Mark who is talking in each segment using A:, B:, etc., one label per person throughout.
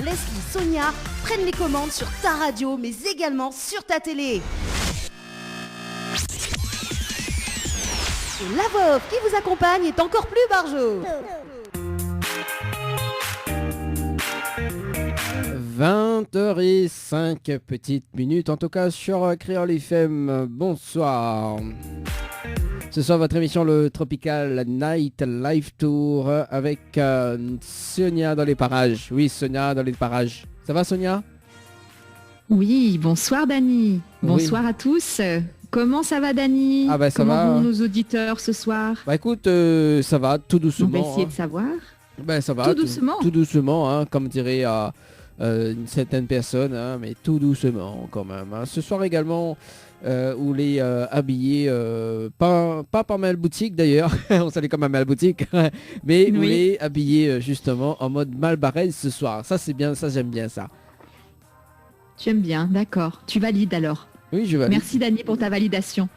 A: Leslie, Sonia prennent les commandes sur ta radio, mais également sur ta télé. Et la voix off qui vous accompagne est encore plus barjo.
B: 20h05 petites minutes, en tout cas sur Créole FM. Bonsoir. Ce soir, votre émission, le Tropical Night Live Tour avec Sonia dans les parages. Oui, Sonia dans les parages. Ça va, Sonia?
C: Oui, bonsoir, Dani. Bonsoir à tous. Comment ça va, Dani?
B: Ah bah, ça
C: Comment
B: va.
C: vont nos auditeurs ce soir?
B: Bah écoute, ça va, tout doucement.
C: On va essayer de savoir.
B: Ben, ça va,
C: Tout doucement.
B: Tout doucement, hein, comme dirait une certaine personne, hein, mais tout doucement quand même. Hein. Ce soir également, où les habillés, pas par mal boutique d'ailleurs, on salue quand même mal boutique, mais où les habillés justement en mode Malbarès ce soir. Ça c'est bien, ça j'aime bien ça.
C: J'aime bien, d'accord. Tu valides alors?
B: Oui, je valide.
C: Merci, Dani, pour ta validation.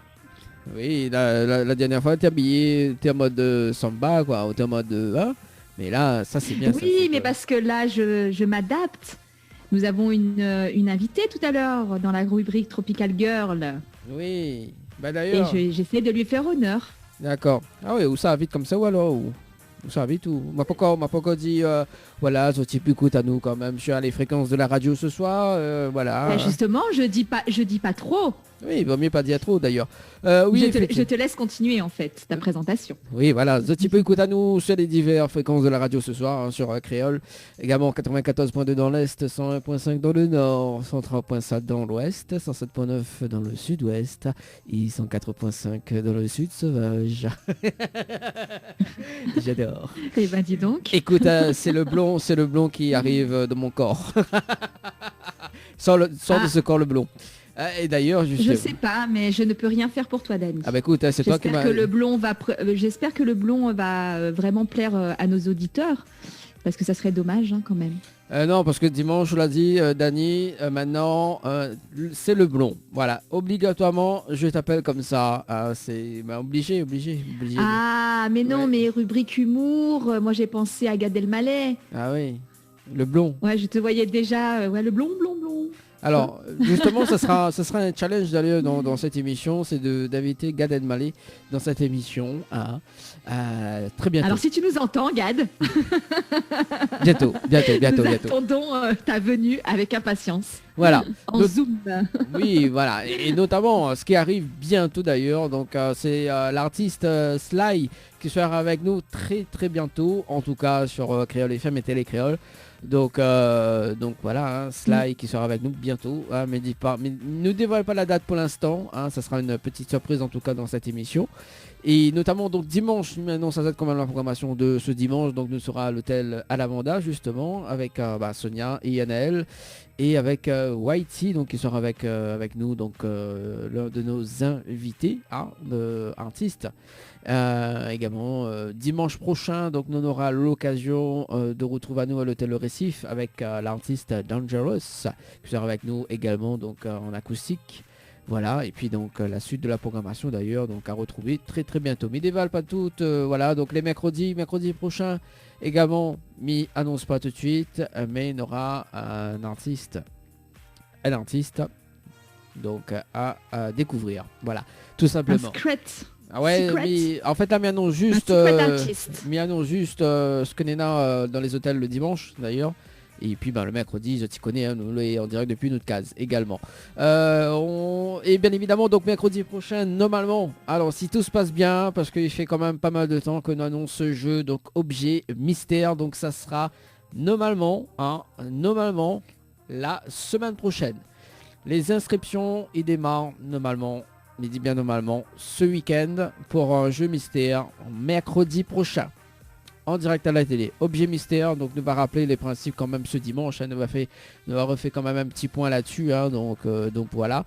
B: Oui, la dernière fois t'es habillé, t'es en mode samba quoi, ou t'es en mode... hein, mais là, ça c'est bien.
C: Oui,
B: ça,
C: mais parce que là, je m'adapte. Nous avons une invitée tout à l'heure dans la rubrique Tropical Girl.
B: Oui, bah d'ailleurs...
C: Et j'essaie de lui faire honneur.
B: D'accord. Ah oui, où ça vite comme ça ou alors où ça vite ou m'a pas encore dit voilà, ce type écoute à nous quand même sur les fréquences de la radio ce soir, voilà.
C: Bah justement, je dis pas trop.
B: Oui, il vaut mieux pas dire trop d'ailleurs. Oui,
C: je te laisse continuer en fait ta présentation.
B: Oui, voilà, ce type écoute à nous sur les diverses fréquences de la radio ce soir, hein, sur Créole. Également 94.2 dans l'Est, 101.5 dans le Nord, 103.7 dans l'Ouest, 107.9 dans le Sud-Ouest et 104.5 dans le Sud sauvage. J'adore.
C: Eh ben dis donc.
B: Écoute, c'est le blond qui arrive de mon corps. Sors de ce corps le blond. Et d'ailleurs,
C: je sais pas, mais je ne peux rien faire pour toi, Dani.
B: Ah bah écoute, c'est toi qui m'as...
C: J'espère que le blond va vraiment plaire à nos auditeurs, parce que ça serait dommage hein, quand même.
B: Non, parce que dimanche, je l'ai dit, Dani, maintenant, c'est le blond. Voilà, obligatoirement, je t'appelle comme ça. C'est obligé.
C: Ah, mais non, mais rubrique humour, moi j'ai pensé à Gad Elmaleh.
B: Ah oui, le blond.
C: Ouais, je te voyais déjà, le blond.
B: Alors, justement, ça sera un challenge d'ailleurs dans cette émission, c'est d'inviter Gad Elmaleh dans cette émission. Très bientôt.
C: Alors, si tu nous entends, Gad.
B: bientôt.
C: Nous attendons ta venue avec impatience.
B: Voilà.
C: En Zoom.
B: Oui, voilà. Et notamment, ce qui arrive bientôt d'ailleurs, donc c'est l'artiste Sly qui sera avec nous très très bientôt, en tout cas sur Créole FM et Télé Créole. Donc voilà, hein, Sly qui sera avec nous bientôt, hein, mais ne dévoile pas la date pour l'instant, hein, ça sera une petite surprise en tout cas dans cette émission. Et notamment donc dimanche, maintenant ça va être quand même la programmation de ce dimanche, donc nous sera à l'hôtel Alamanda justement avec Sonia et Yanaël et avec Whitey donc qui sera avec nous, donc l'un de nos invités artistes. Également dimanche prochain, donc on aura l'occasion de retrouver à nous à l'hôtel Le Récif avec l'artiste Dangerous qui sera avec nous également donc en acoustique. Voilà, et puis donc la suite de la programmation d'ailleurs, donc à retrouver très très bientôt. Mais dévale pas toutes, voilà, donc les mercredis prochains également, m'y annonce pas tout de suite, mais il y aura un artiste donc à découvrir. Voilà, tout simplement. Ah ouais, mais en fait là, m'y annonce juste ce que Nena dans les hôtels le dimanche d'ailleurs. Et puis le mercredi, je t'y connais, hein, nous l'est en direct depuis notre case également. Et bien évidemment, donc mercredi prochain, normalement, alors si tout se passe bien, parce qu'il fait quand même pas mal de temps qu'on annonce ce jeu, donc objet mystère, donc ça sera normalement la semaine prochaine. Les inscriptions, ils démarrent normalement, mais dis bien normalement, ce week-end pour un jeu mystère mercredi prochain. En direct à la télé, objet mystère, donc nous va rappeler les principes quand même ce dimanche, hein, nous va refait quand même un petit point là-dessus, hein, donc voilà.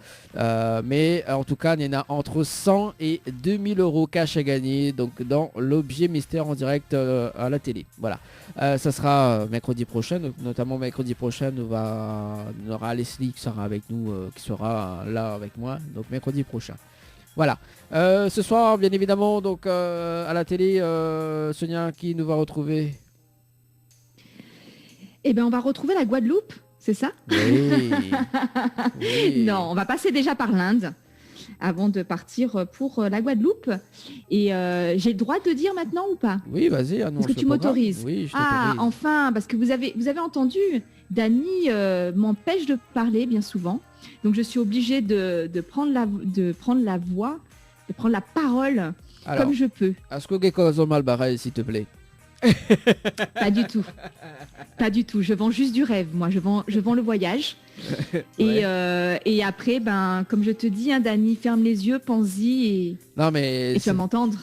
B: Mais en tout cas, il y en a entre 100 et 2000 euros cash à gagner, donc dans l'objet mystère en direct à la télé. Voilà, ça sera mercredi prochain, donc, notamment mercredi prochain, on aura Leslie qui sera avec nous, qui sera là avec moi, donc mercredi prochain. Voilà. Ce soir, bien évidemment, donc à la télé, Sonia, qui nous va retrouver?
C: Eh bien, on va retrouver la Guadeloupe, c'est ça?
B: Oui. Oui.
C: Non, on va passer déjà par l'Inde avant de partir pour la Guadeloupe. Et j'ai le droit de dire maintenant ou pas?
B: Oui, vas-y, annonce
C: Est-ce que
B: le
C: tu
B: programme.
C: m'autorises?
B: Oui, je
C: Ah,
B: t'autorise.
C: enfin, parce que vous avez entendu, Dany m'empêche de parler bien souvent. Donc, je suis obligée de prendre la voix, de prendre la parole
B: Alors,
C: comme je peux.
B: est-ce que quelque mal barré, s'il te plaît?
C: Pas du tout. Pas du tout. Je vends juste du rêve. Moi, je vends le voyage.
B: Ouais.
C: Et après, ben, comme je te dis, hein, Dany, ferme les yeux, pense-y
B: Non, mais
C: et tu vas m'entendre.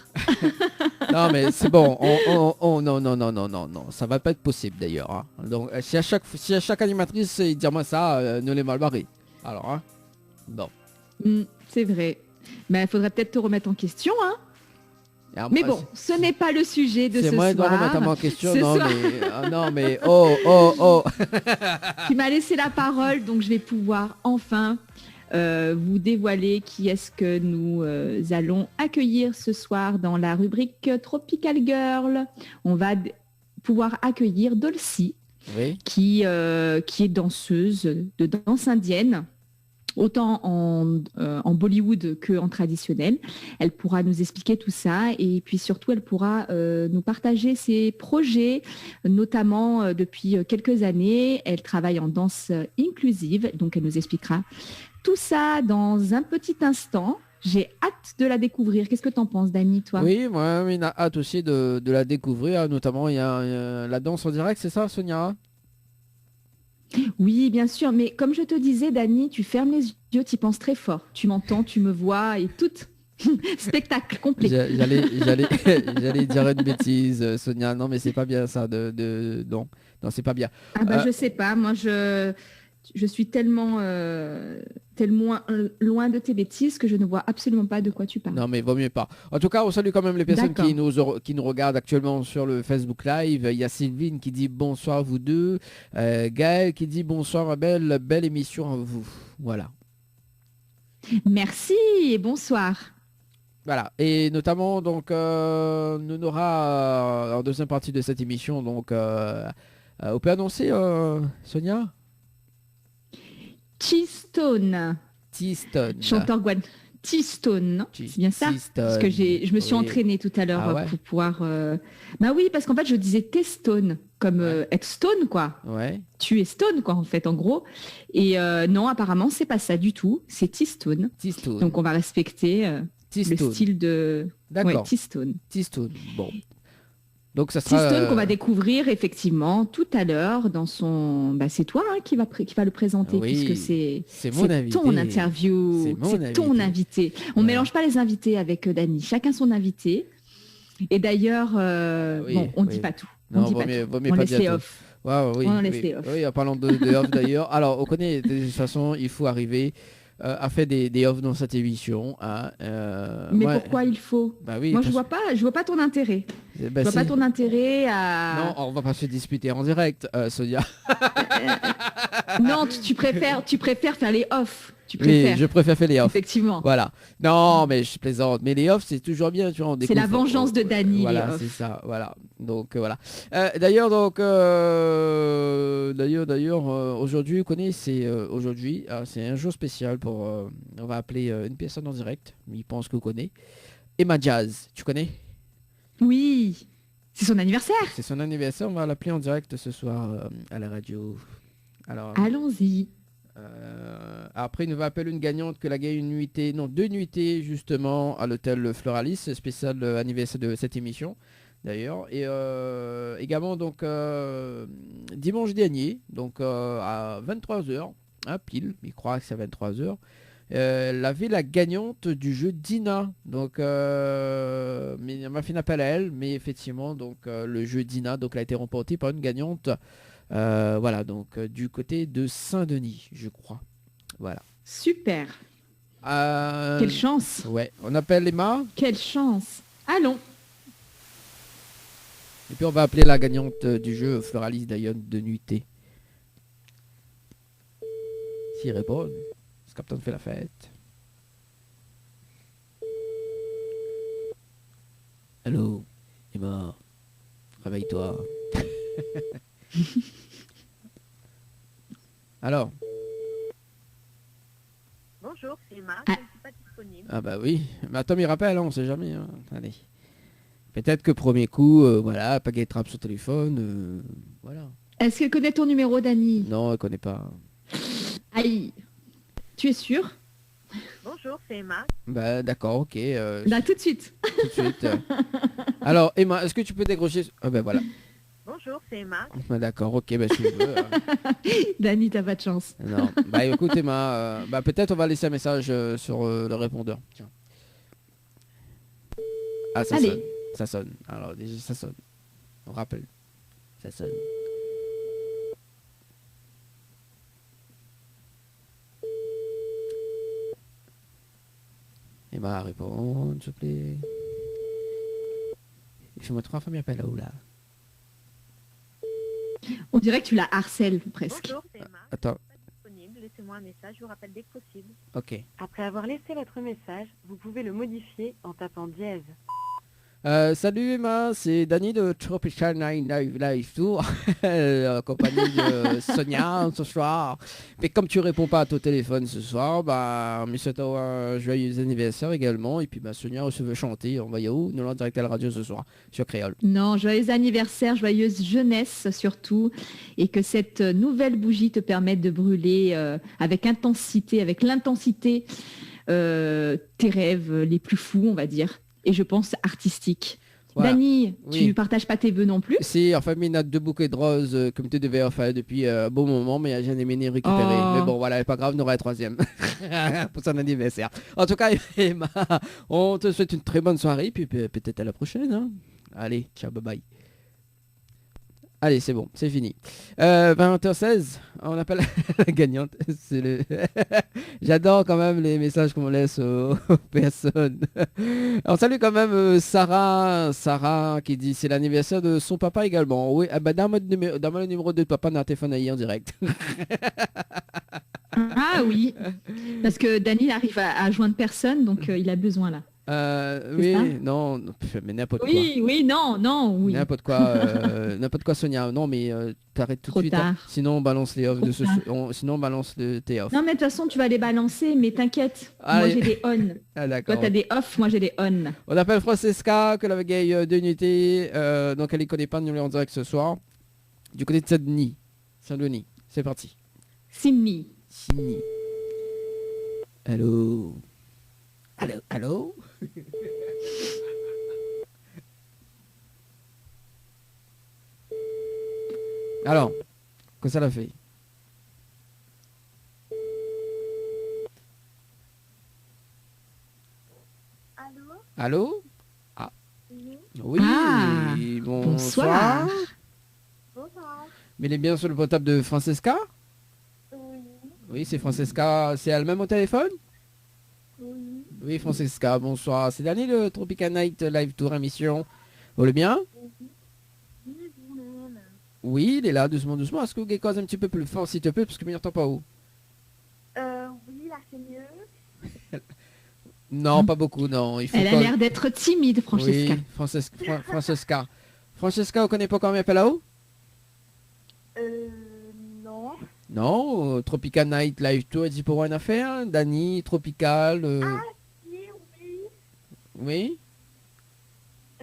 B: non, mais c'est bon. Non, non, non, non, non, non. Ça va pas être possible d'ailleurs, hein. Donc, si à chaque animatrice dit moi ça, ne les mal barré. Alors, hein. Bon.
C: C'est vrai. Mais il faudrait peut-être te remettre en question, hein.
B: Et
C: Mais
B: après,
C: bon, ce n'est pas le sujet de
B: c'est
C: ce
B: moi qui dois
C: soir.
B: remettre en question.
C: Ce
B: Non,
C: soir-
B: mais non, mais oh.
C: Tu m'as laissé la parole, donc je vais pouvoir enfin vous dévoiler qui est-ce que nous allons accueillir ce soir dans la rubrique Tropical Girl. On va pouvoir accueillir Dolcy,
B: Oui.
C: qui est danseuse de danse indienne, autant en Bollywood qu'en traditionnel. Elle pourra nous expliquer tout ça et puis surtout, elle pourra nous partager ses projets, notamment depuis quelques années. Elle travaille en danse inclusive, donc elle nous expliquera tout ça dans un petit instant. J'ai hâte de la découvrir. Qu'est-ce que tu en penses, Dany, toi?
B: Oui, moi, on a hâte aussi de la découvrir. Notamment, il y a la danse en direct, c'est ça, Sonia?
C: Oui, bien sûr, mais comme je te disais, Dany, tu fermes les yeux, tu y penses très fort. Tu m'entends, tu me vois et tout. Spectacle complet.
B: J'allais dire une bêtise, Sonia. Non, mais c'est pas bien ça. Non, c'est pas bien.
C: Ah bah
B: Euh,
C: je sais pas, moi je suis tellement loin de tes bêtises que je ne vois absolument pas de quoi tu parles.
B: Non, mais vaut mieux pas. En tout cas, on salue quand même les personnes
C: D'accord.
B: qui nous regardent actuellement sur le Facebook Live. Il y a Sylvine qui dit bonsoir à vous deux. Gaël qui dit bonsoir, belle émission à vous. Voilà.
C: Merci et bonsoir.
B: Voilà. Et notamment, donc, on aura en deuxième partie de cette émission, donc, on peut annoncer, Sonia?
C: T-Stone,
B: T-Stone.
C: chanteur T-Stone, non? C'est bien ça? Parce que je me suis
B: Oui.
C: entraînée tout à l'heure
B: Ah ouais?
C: pour pouvoir... Bah oui, parce qu'en fait, je disais T-Stone, comme être stone, quoi.
B: Ouais.
C: Tu es stone, quoi, en fait, en gros. Et non, apparemment, c'est pas ça du tout. C'est T-Stone.
B: T-Stone.
C: Donc, on va respecter le
B: T-Stone.
C: style de... Ouais,
B: D'accord.
C: T-Stone.
B: T-Stone. Bon. Donc, ça sera...
C: T-Stone qu'on va découvrir effectivement tout à l'heure dans son... Bah, c'est toi hein, qui va le présenter
B: Oui,
C: puisque c'est
B: mon invité.
C: ton interview,
B: C'est mon
C: c'est ton invité. On ne mélange pas les invités avec Dany, chacun son invité. Et d'ailleurs,
B: Oui,
C: bon, on ne
B: oui.
C: dit pas tout.
B: Non,
C: on dit
B: vaut
C: pas
B: mieux-
C: tout.
B: vaut mieux
C: On
B: pas
C: laisse
B: dire
C: les
B: tout.
C: off.
B: Ouais, oui,
C: On laisse
B: oui.
C: les off.
B: Oui, en parlant de off d'ailleurs. Alors, on connaît de toute façon, il faut arriver à faire des off dans cette émission, hein.
C: Mais
B: Moi-
C: pourquoi il faut?
B: Bah oui.
C: Moi, je
B: parce-
C: vois pas ton intérêt.
B: bah,
C: Je vois
B: si.
C: pas ton intérêt à...
B: Non, on va pas se disputer en direct, Sonia.
C: Non, tu préfères faire les off. Tu
B: Oui,
C: préfères,
B: je préfère faire les off.
C: effectivement.
B: Voilà. Non, mais je plaisante. Mais les off, c'est toujours bien, tu vois. On
C: C'est la
B: découvre-
C: vengeance de Dany,
B: Voilà,
C: les off.
B: c'est ça. Voilà. Donc voilà. D'ailleurs, aujourd'hui, vous connaissez, c'est aujourd'hui, c'est un jour spécial pour. On va appeler une personne en direct. Il pense que vous connaissez. Emma Jazz, tu connais?
C: Oui, c'est son anniversaire.
B: C'est son anniversaire. On va l'appeler en direct ce soir à la radio. Alors.
C: Allons-y.
B: Après, il nous va appeler une gagnante que la gagne une nuitée, non, 2 nuitées justement à l'hôtel Floralis, spécial anniversaire de cette émission d'ailleurs. Et également donc dimanche dernier, donc à 23h, pile, il croit que c'est à 23h, elle avait la gagnante du jeu Dina. Donc mais elle m'a fait un appel à elle, mais effectivement donc le jeu Dina donc elle a été remporté par une gagnante. Voilà, donc du côté de Saint-Denis, je crois. Voilà.
C: Super. Quelle chance.
B: Ouais, on appelle Emma
C: Quelle chance. Allons.
B: et puis on va appeler la gagnante du jeu Floralis d'ailleurs de nuitée. S'il répond, ce capitaine fait la fête. Allô, Emma, réveille-toi. Alors,
D: Bonjour, c'est Emma,
C: Ah.
D: je ne suis pas disponible.
B: ah bah oui. Mais attends, il rappelle, hein, on sait jamais. Hein. Allez. Peut-être que premier coup, voilà, pas qu'elle trappe son téléphone. Voilà.
C: Est-ce qu'elle connaît ton numéro, Dani?
B: Non, elle connaît pas.
C: Aïe. Tu es sûr?
D: Bonjour, c'est Emma.
B: Bah d'accord, ok.
C: Là, tout de suite.
B: Tout de suite. Alors, Emma, est-ce que tu peux décrocher... Ah ben voilà.
D: Bonjour, c'est Emma.
B: Bah, d'accord, ok, bah si tu veux.
C: Dani, t'as pas de chance.
B: Non. Bah écoute Emma, bah peut-être on va laisser un message sur le répondeur. Tiens. Ah ça
C: Allez.
B: sonne. Ça sonne. Alors déjà ça sonne. On rappelle. Ça sonne. Emma, réponds, s'il te plaît. Fais-moi 3 fois mes appels là-haut là.
C: On dirait que tu la harcèles presque.
D: Bonjour, c'est Emma.
B: Attends,
D: Je suis pas disponible. Laissez-moi un message, je vous rappelle dès que possible.
B: ok.
E: Après avoir laissé votre message, vous pouvez le modifier en tapant dièse.
B: Salut Emma, c'est Dani de Tropical Night Live Tour, en compagnie de Sonia ce soir. Mais comme tu réponds pas à ton téléphone ce soir, bah, me souhaite un joyeux anniversaire également. Et puis bah, Sonia se veut chanter, on va y aller où? Nous l'en direct à la radio ce soir, sur Créole.
C: Non, joyeux anniversaire, joyeuse jeunesse surtout, et que cette nouvelle bougie te permette de brûler avec intensité, avec l'intensité, tes rêves les plus fous, on va dire, et je pense artistiques.
B: Voilà.
C: Dani,
B: Oui.
C: tu partages pas tes vœux non plus?
B: Si, en famille, on a 2 bouquets de roses comme tu devais faire depuis un bon moment, mais j'ai aimé les récupérer.
C: Oh.
B: Mais bon, voilà, pas grave, on aura un 3e pour son anniversaire. En tout cas, Emma, on te souhaite une très bonne soirée, puis peut-être à la prochaine. Hein. Allez, ciao, bye bye. Allez, c'est bon, c'est fini. 20h16, on appelle la gagnante. C'est le... J'adore quand même les messages qu'on laisse aux personnes. On salue quand même Sarah qui dit c'est l'anniversaire de son papa également. Oui, ah bah, dans le numéro de papa, on a téléphoné en direct.
C: Ah oui, parce que Dani arrive à joindre personne, donc il a besoin là.
B: Oui,
C: ça
B: non, mais n'importe quoi.
C: Oui, non, oui.
B: N'importe quoi Sonia. Non mais t'arrêtes tout
C: Trop
B: de suite. Hein.
C: tard.
B: Sinon on balance les offs
C: Trop
B: de ce
C: tard.
B: sinon on balance tes offs.
C: Non, mais de toute façon, tu vas les balancer, mais t'inquiète. Moi,
B: Allez.
C: j'ai des on.
B: Ah
C: Toi,
B: d'accord.
C: t'as des off, moi, j'ai des on.
B: On appelle Francesca que la vieille d'unité. Donc elle ne connaît pas, nous l'avons en direct ce soir. Du côté de Saint-Denis. C'est parti.
C: Sydney.
B: Sydney. Allô. Allô. Alors, que ça l'a fait?
D: Allô?
B: Allô? Ah.
D: Oui.
B: Oui.
C: Ah,
B: Bonsoir.
D: Bonsoir.
B: Mais il est bien sur le portable de Francesca?
D: Oui.
B: Oui, c'est Francesca. C'est elle-même au téléphone?
D: Oui.
B: Oui, Francesca, bonsoir. C'est Dani de Tropical Night Live Tour émission. Vous allez bien?
D: Oui, vous-même.
B: Oui, il est là, doucement, doucement. Est-ce que vous cause un petit peu plus fort, s'il te plaît, parce que je ne m'entends pas où?
D: Oui, là, c'est mieux.
B: Non, pas beaucoup, non. Il faut
C: Elle a
B: qu'on-
C: l'air d'être timide, Francesca.
B: Oui, Francesca. Francesca, vous connaissez pas comment elle appelle là-haut?
D: Non.
B: Non, Tropical Night Live Tour, elle dit pour une affaire. Dani, Tropical.
D: Oui, oui.
B: Oui.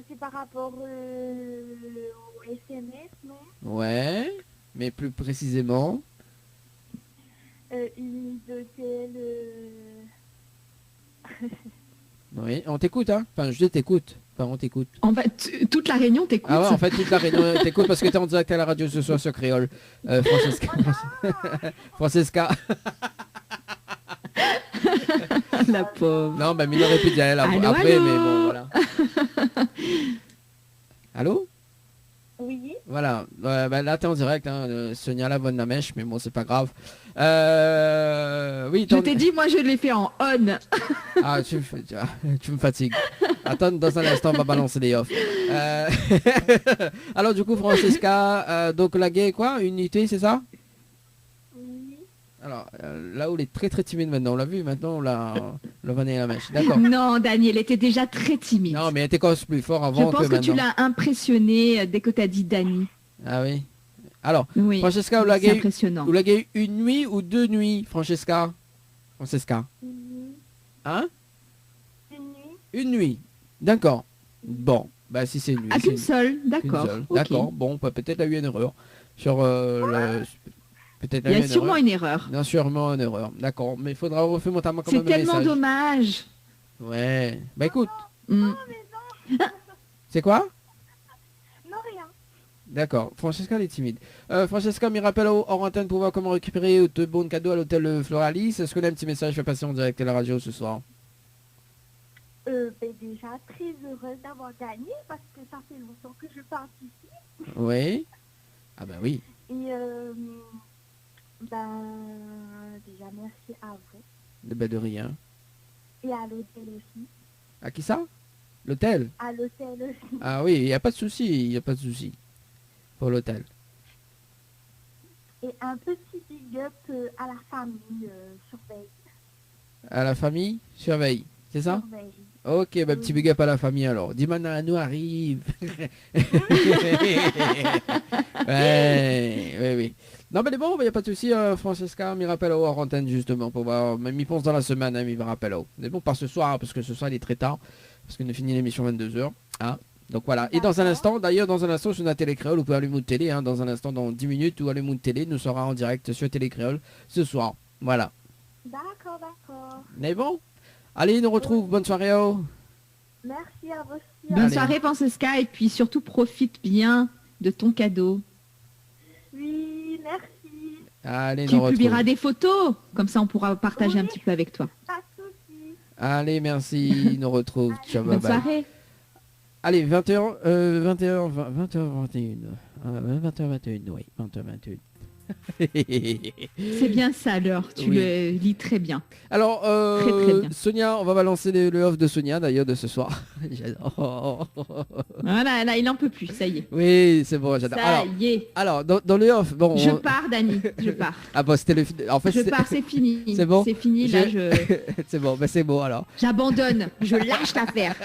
D: C'est par rapport au SMS, non?
B: Ouais. Mais plus précisément.
D: Une de telle...
B: Oui, on t'écoute, hein. Enfin, je t'écoute. Enfin, on t'écoute.
C: En fait, toute la réunion t'écoute.
B: Ah ouais, en fait, toute la réunion t'écoute parce que t'es en direct à la radio ce soir sur Créole. Francesca. Francesca.
C: La pauvre.
B: Non, bah, mais il aurait pu dire elle
C: Allô,
B: après,
C: allô.
B: mais bon, voilà. Allô?
D: Oui.
B: Voilà. Bah, là, t'es en direct, hein. Sonia la bonne la mèche, mais bon, c'est pas grave. Oui,
C: Je t'ai dit, moi, je l'ai fait en on.
B: Ah, tu me fatigues. Attends, dans un instant, on va balancer les offs. Alors, du coup, Francesca, donc la gay, quoi? Unité, c'est ça?
D: Oui.
B: Alors, là où il est très très timide maintenant, on l'a vu, maintenant on l'a vanné la mèche. D'accord.
C: Non, Daniel était déjà très timide.
B: Non, mais elle était quand même plus fort
C: Je
B: avant
C: pense que tu
B: maintenant.
C: l'as impressionné dès que t'as dit Dani.
B: Ah oui. Alors,
C: Oui,
B: Francesca, vous
C: c'est
B: l'avez eu,
C: impressionnant.
B: vous l'avez eu une nuit ou 2 nuits, Francesca? Francesca.
D: Une nuit.
B: Hein?
D: Une nuit.
B: Une nuit. D'accord. Bon, bah si c'est une nuit.
C: Ah,
B: c'est
C: qu'une seule,
B: une
C: d'accord.
B: seule.
C: Ok.
B: D'accord. Bon, bah, peut-être il y a eu une erreur. Sur peut-être
C: Il y a
B: une
C: sûrement
B: erreur.
C: une erreur.
B: Non, sûrement une erreur. D'accord. Mais il faudra refaire notamment quand
C: C'est
B: même un
C: tellement
B: message.
C: dommage.
B: Ouais. Bah écoute,
C: Hmm.
B: c'est quoi?
D: Non, rien.
B: D'accord. Francesca, elle est timide. Francesca, me rappelle hors antenne pour voir comment récupérer de bons cadeaux à l'hôtel Floralis. Est-ce qu'on a un petit message fait passer en direct à la radio ce soir?
D: Déjà très heureuse d'avoir gagné parce que ça fait longtemps que je participe.
B: Oui. Ah bah oui.
D: Et déjà merci à vous
B: Bah de rien.
D: et à l'hôtel aussi.
B: À qui ça? L'hôtel?
D: À l'hôtel aussi.
B: Ah oui, il n'y a pas de souci. Il n'y a pas de souci. Pour l'hôtel.
D: Et un petit big up à la famille surveille.
B: À la famille, surveille. C'est ça?
D: Surveille.
B: Ok, bah petit big up à la famille alors. Dis maintenant, nous arrive. Ouais, oui. Non, mais bon, il n'y a pas de souci. Francesca, me rappelle hors antenne justement pour voir. Même il pense dans la semaine, il me rappelle. Mais bon, pas ce soir, parce que ce soir il est très tard. Parce qu'on a fini l'émission 22h. Hein. Donc voilà. Et dans un instant, d'ailleurs, dans un instant sur la télé créole, vous pouvez allumer de télé. Hein, dans un instant, dans 10 minutes, ou allumer de télé, nous sera en direct sur télé créole ce soir. Voilà.
D: D'accord, d'accord.
B: Mais bon. Allez, nous retrouve. Bonne soirée. Oh.
D: Merci à vous aussi.
C: Bonne
B: Allez.
C: soirée, Francesca, et puis surtout profite bien de ton cadeau.
D: Oui, merci.
B: Allez,
C: Tu
B: nous retrouve.
C: publieras des photos, comme ça on pourra partager un
D: Oui.
C: petit peu avec toi.
D: Pas de soucis.
B: Allez, merci. Nous retrouve. Ciao, bye
C: Bonne
B: bye.
C: soirée.
B: Allez, 20h, 20h, 20h21. 20h21, oui, 20h21.
C: C'est bien ça l'heure, tu
B: Oui.
C: le lis très bien.
B: Alors,
C: Très, très bien.
B: Sonia, on va balancer le off de Sonia d'ailleurs de ce soir. J'adore.
C: Voilà, là il en peut plus, ça y est.
B: Oui, c'est bon, j'adore.
C: Ça y est.
B: Alors dans le off, bon.
C: Je pars, Dani, je pars.
B: Ah bon, c'était le. En fait,
C: Je pars, c'est fini.
B: C'est bon.
C: C'est fini, là
B: c'est bon, bah c'est bon alors.
C: j'abandonne, je lâche l'affaire.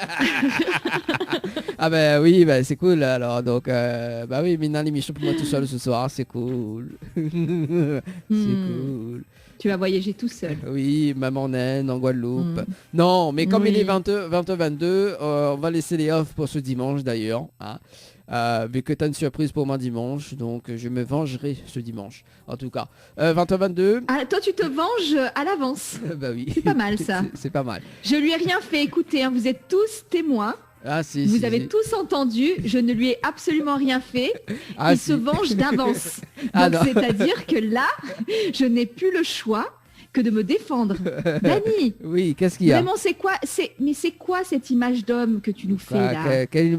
B: Ah bah oui, bah c'est cool alors. Donc, bah oui, maintenant l'émission pour moi tout seul ce soir, c'est cool. C'est cool.
C: Tu vas voyager tout seul.
B: Oui, maman naine en Guadeloupe.
C: Mm.
B: Non, mais comme il
C: Oui.
B: est 20h22, on va laisser les offs pour ce dimanche d'ailleurs. Hein. Vu que tu as une surprise pour moi dimanche, donc je me vengerai ce dimanche. En tout cas, 20h22.
C: Ah, toi tu te venges à l'avance.
B: Bah oui.
C: C'est pas mal, ça.
B: C'est pas mal.
C: Je lui ai rien fait, écoutez, hein, vous êtes tous témoins.
B: Ah si.
C: Vous
B: si,
C: avez
B: si.
C: tous entendu, je ne lui ai absolument rien fait.
B: Ah,
C: Il
B: si.
C: se venge d'avance.
B: Ah,
C: Donc
B: non.
C: c'est-à-dire que là, je n'ai plus le choix que de me défendre. Dani,
B: Oui, qu'est-ce qu'il y a?
C: vraiment c'est quoi mais c'est quoi cette image d'homme que tu nous fais
B: Quoi,
C: là
B: quelle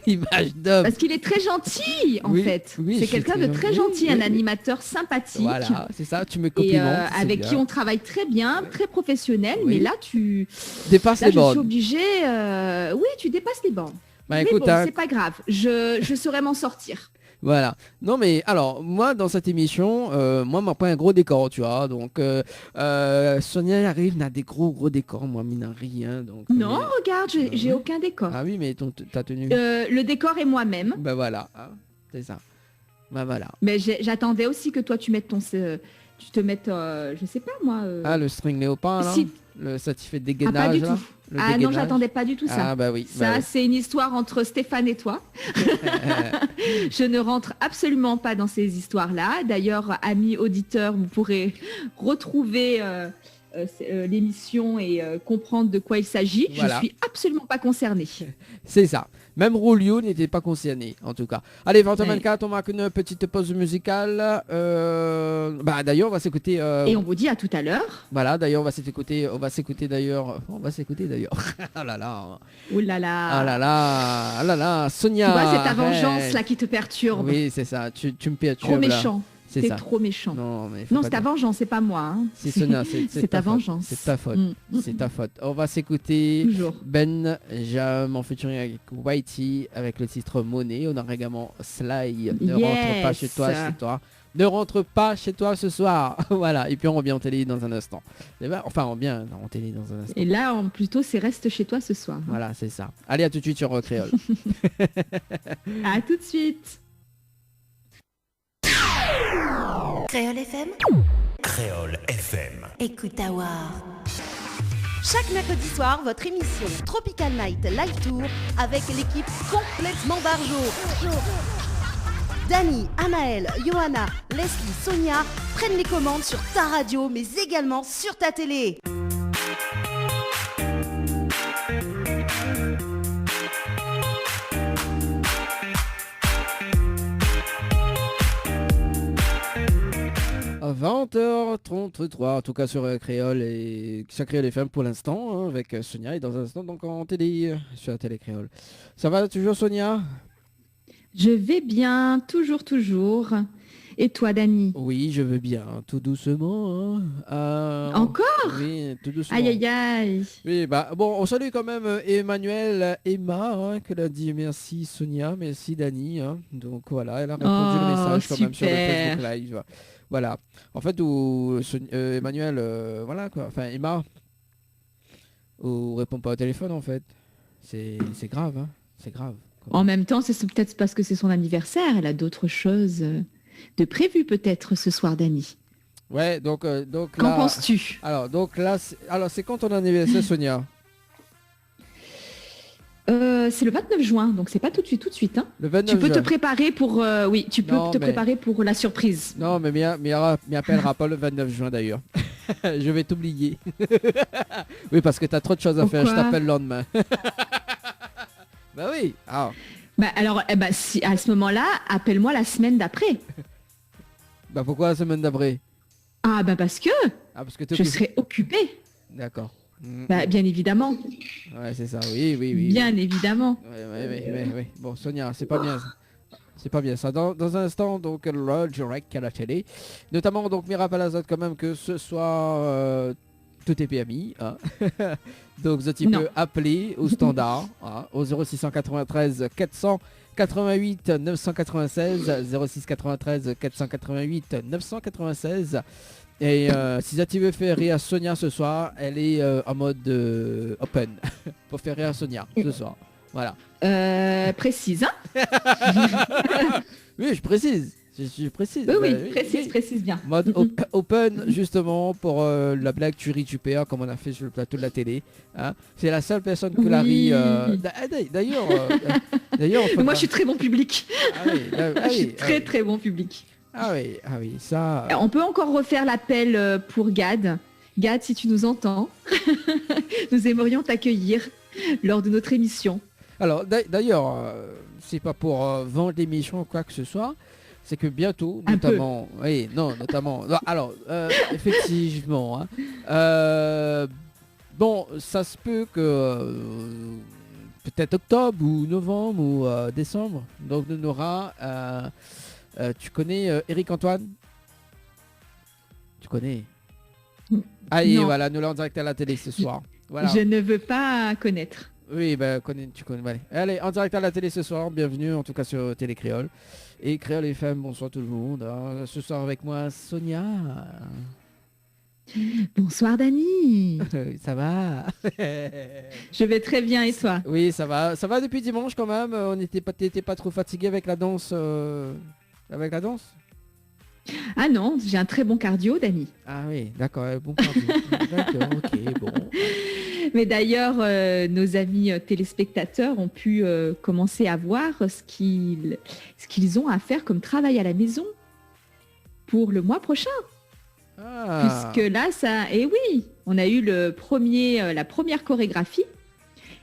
B: image d'homme.
C: Parce qu'il est très gentil en
B: Oui,
C: fait.
B: oui, je
C: C'est
B: suis
C: quelqu'un
B: très
C: de très
B: gentil,
C: gentil, un
B: oui.
C: animateur sympathique.
B: Voilà, c'est ça, tu me
C: Et
B: complimentes. c'est
C: avec
B: bien.
C: qui on travaille très bien, très professionnel,
B: Oui.
C: mais là tu
B: Dépasse
C: là
B: les
C: je suis
B: bornes.
C: obligée oui, tu dépasses les bornes.
B: Bah
C: Mais
B: écoute,
C: bon,
B: hein,
C: c'est pas grave, je saurais m'en sortir.
B: voilà. Non mais alors moi dans cette émission, moi m'a pas un gros décor, tu vois. Donc Sonia arrive n'a des gros décors, moi mine n'a rien. Donc
C: Non,
B: mais-
C: regarde, j'ai aucun décor.
B: Ah oui mais ta tenue.
C: Le décor est moi-même,
B: Bah voilà, hein, c'est ça. Bah voilà.
C: mais j'attendais aussi que toi tu mettes tu te mettes, je sais pas moi.
B: Ah le string léopard là,
C: si-
B: le certificat de
C: Ah,
B: dégainage
C: pas du
B: là.
C: tout.
B: Le
C: Ah non,
B: dégainage.
C: j'attendais pas du tout ça.
B: Ah bah oui.
C: Ça,
B: bah
C: c'est une histoire entre Stéphane et toi. Je ne rentre absolument pas dans ces histoires-là. D'ailleurs, amis auditeurs, vous pourrez retrouver l'émission et comprendre de quoi il s'agit.
B: Voilà.
C: Je suis absolument pas concernée.
B: C'est ça. Même Rolio n'était pas concerné, en tout cas. Allez, 20h24, on marque une petite pause musicale. Bah d'ailleurs, on va s'écouter.
C: Et on vous dit à tout à l'heure.
B: Voilà, d'ailleurs, on va s'écouter d'ailleurs. Oh là là.
C: Ouh là là.
B: Ah là là. Ah là là. Sonia.
C: Tu vois, c'est ta vengeance
B: arrête.
C: là qui te perturbe.
B: Oui, c'est ça. Tu me perturbes.
C: Trop
B: là.
C: méchant.
B: C'est
C: T'es
B: ça.
C: trop méchant.
B: Non, mais faut
C: Non,
B: pas
C: c'est ta
B: dire.
C: vengeance, c'est pas moi. Hein.
B: C'est Sonia, c'est
C: ta
B: faute.
C: vengeance.
B: C'est ta faute.
C: Mm.
B: C'est ta faute. On va s'écouter
C: Toujours.
B: Ben Jam en featuring avec Whitey avec le titre Money. On a également Sly. Ne rentre pas
C: Yes.
B: chez toi. Ne rentre pas chez toi ce soir. Voilà. Et puis on revient en télé dans un instant. Et ben, enfin, on revient en télé dans un instant.
C: Et là, plutôt, c'est reste chez toi ce soir.
B: Voilà, c'est ça. Allez, à tout de suite sur Créole.
C: À tout de suite.
A: Créole FM,
F: Créole FM.
A: écoute Awar. Chaque mercredi soir, votre émission Tropical Night Live Tour avec l'équipe complètement barjo. Dani, Anaël, Johanna, Leslie, Sonia prennent les commandes sur ta radio mais également sur ta télé.
B: À 20h33, en tout cas sur Créole et sur Créole FM pour l'instant, hein, avec Sonia et dans un instant donc en télé, sur la télé Créole. Ça va toujours Sonia?
C: Je vais bien, toujours. Et toi, Dani?
B: Oui, je veux bien, tout doucement. Hein.
C: Encore?
B: Oui, tout doucement.
C: Aïe.
B: Oui, bah bon, on salue quand même Emmanuel, Emma, hein, qu'elle a dit merci Sonia, merci Dani. Hein. Donc voilà, elle a répondu le message quand même sur le
C: super.
B: Facebook Live. Voilà. En fait, Emmanuel, voilà quoi. Enfin, Emma, ou répond pas au téléphone en fait. C'est grave, hein. C'est grave.
C: En même temps, c'est peut-être parce que c'est son anniversaire. Elle a d'autres choses de prévues peut-être ce soir, Dani.
B: Ouais, donc
C: Qu'en
B: là.
C: penses-tu?
B: Alors, donc là, c'est quand ton anniversaire, Sonia?
C: C'est le 29 juin, donc c'est pas tout de suite. Hein.
B: Le 29
C: Tu peux te
B: juin.
C: préparer pour... oui, tu peux
B: Non,
C: te
B: mais-
C: préparer pour la surprise.
B: Non, mais m'y appellera pas le 29 juin d'ailleurs. Je vais t'oublier. Oui, parce que t'as trop de choses à faire. Je
C: Pourquoi
B: t'appelle le lendemain. Bah oui. Ah.
C: Bah alors, si, à ce moment-là, appelle-moi la semaine d'après.
B: Bah pourquoi la semaine d'après?
C: Ah bah parce que
B: Ah, parce que t'es
C: je
B: occupé.
C: serai occupée.
B: D'accord.
C: Bah, bien évidemment.
B: Ouais, c'est ça. Oui.
C: Bien évidemment.
B: Ouais. Bon, Sonia, c'est pas bien. C'est pas bien ça. Dans un instant, donc, le direct à la télé. Notamment, donc, Mira Palazzotte, quand même, que ce soir, tout est permis. Hein. Donc, tu
C: Non.
B: peux appeler au standard, hein, au 0693 488 996, 0693 488 996. Et si ça tu veux faire rire Sonia ce soir, elle est en mode open pour faire rire Sonia ce soir. Voilà.
C: Précise, hein?
B: Oui, je précise. Je précise.
C: Oui,
B: Bah,
C: précise bien.
B: Mode open justement pour la blague tu ris tu perds comme on a fait sur le plateau de la télé. Hein. C'est la seule personne que la rit. D'ailleurs,
C: Moi, je suis très bon public. Je suis très,
B: oui.
C: très bon public.
B: Ah oui, ça.
C: On peut encore refaire l'appel pour Gad. Gad, si tu nous entends, nous aimerions t'accueillir lors de notre émission.
B: Alors d'ailleurs, c'est pas pour vendre l'émission ou quoi que ce soit, c'est que bientôt,
C: Un peu.
B: notamment, notamment. Alors, effectivement, hein, bon, ça se peut que peut-être octobre ou novembre ou décembre, donc on aura. Tu connais Eric Antoine? Tu connais? Allez,
C: Non.
B: voilà, nous l'avons en direct à la télé ce soir. Voilà.
C: Je ne veux pas connaître.
B: Oui, bah, tu connais. Allez, en direct à la télé ce soir, bienvenue en tout cas sur Télé Créole. Et Créole FM, bonsoir tout le monde. Hein. Ce soir avec moi, Sonia.
C: Bonsoir Dani.
B: Ça va?
C: Je vais très bien et toi?
B: Oui, ça va. Ça va depuis dimanche quand même. T'étais pas trop fatigué avec la danse Avec la danse?
C: Ah non, j'ai un très bon cardio, Dani.
B: Ah oui, d'accord, bon cardio. D'accord, ok, bon.
C: Mais d'ailleurs, nos amis téléspectateurs ont pu commencer à voir ce qu'ils ont à faire comme travail à la maison pour le mois prochain.
B: Ah.
C: Puisque là, oui, on a eu la première chorégraphie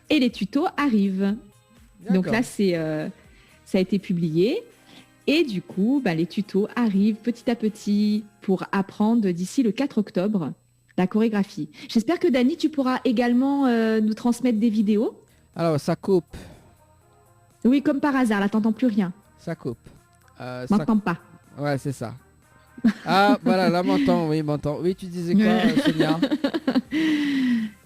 C: et les tutos arrivent. Donc là, ça a été publié. Et du coup, les tutos arrivent petit à petit pour apprendre d'ici le 4 octobre la chorégraphie. J'espère que Dani, tu pourras également nous transmettre des vidéos.
B: Alors, ça coupe.
C: Oui, comme par hasard, là, t'entends plus rien.
B: Ça coupe.
C: M'entends pas.
B: Ouais, c'est ça. Ah, voilà, là, m'entend. Oui, tu disais quoi, Sonia?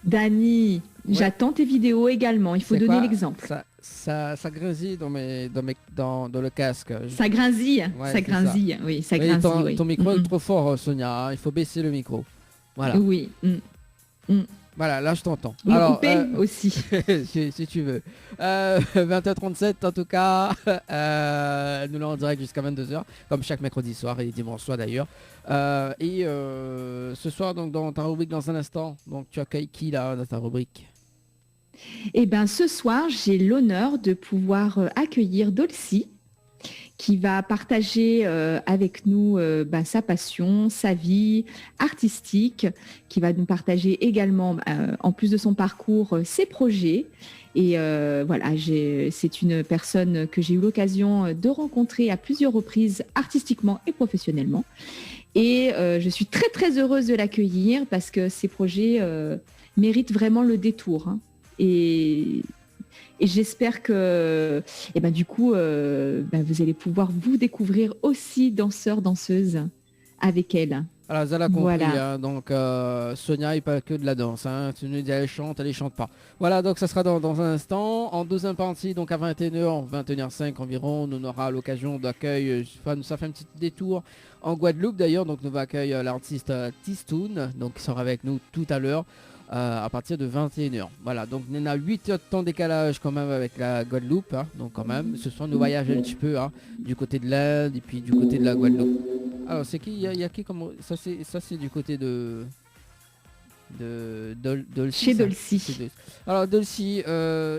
C: Dani,
B: Ouais.
C: j'attends tes vidéos également. Il faut
B: C'est
C: donner
B: quoi?
C: l'exemple.
B: Ça grésille dans le casque.
C: Ça grinzille.
B: Ouais,
C: Ça
B: c'est
C: grinzille. Oui, ça
B: Oui,
C: grinzille.
B: ton
C: oui.
B: micro est
C: Mm,
B: trop fort, Sonia. Hein. Il faut baisser le micro. Voilà.
C: Oui.
B: Bon, Voilà, là je t'entends.
C: Oui,
B: Alors,
C: coupé aussi.
B: si tu veux. 20h37 en tout cas. Nous l'avons en direct jusqu'à 22h, comme chaque mercredi soir et dimanche soir d'ailleurs. Ce soir, donc dans ta rubrique dans un instant, donc tu accueilles qui là dans ta rubrique?
C: Eh bien, ce soir, j'ai l'honneur de pouvoir accueillir Dolcy, qui va partager avec nous sa passion, sa vie artistique, qui va nous partager également, en plus de son parcours, ses projets. Et voilà, c'est une personne que j'ai eu l'occasion de rencontrer à plusieurs reprises, artistiquement et professionnellement. Et je suis très très heureuse de l'accueillir parce que ses projets méritent vraiment le détour. Hein. Et j'espère que du coup, vous allez pouvoir vous découvrir aussi danseur, danseuse avec elle.
B: Alors, vous avez compris,
C: Voilà.
B: hein, donc Sonia n'est pas que de la danse. Hein. Tu nous dis elle chante pas. Voilà, donc ça sera dans un instant. En deuxième partie, donc à 21h, 21h05 environ, on aura l'occasion d'accueil. Ça fait un petit détour en Guadeloupe d'ailleurs. Donc nous va accueillir l'artiste Tistoun, donc qui sera avec nous tout à l'heure. À partir de 21h. Voilà, donc on a 8 heures de temps décalage quand même avec la Guadeloupe. Hein, donc quand même, ce soir nous voyageons un petit peu du côté de l'Inde et puis du côté de la Guadeloupe. Alors c'est qui, il y a qui comme ça c'est du côté de Dolcy.
C: Chez Dolcy.
B: Alors Dolcy,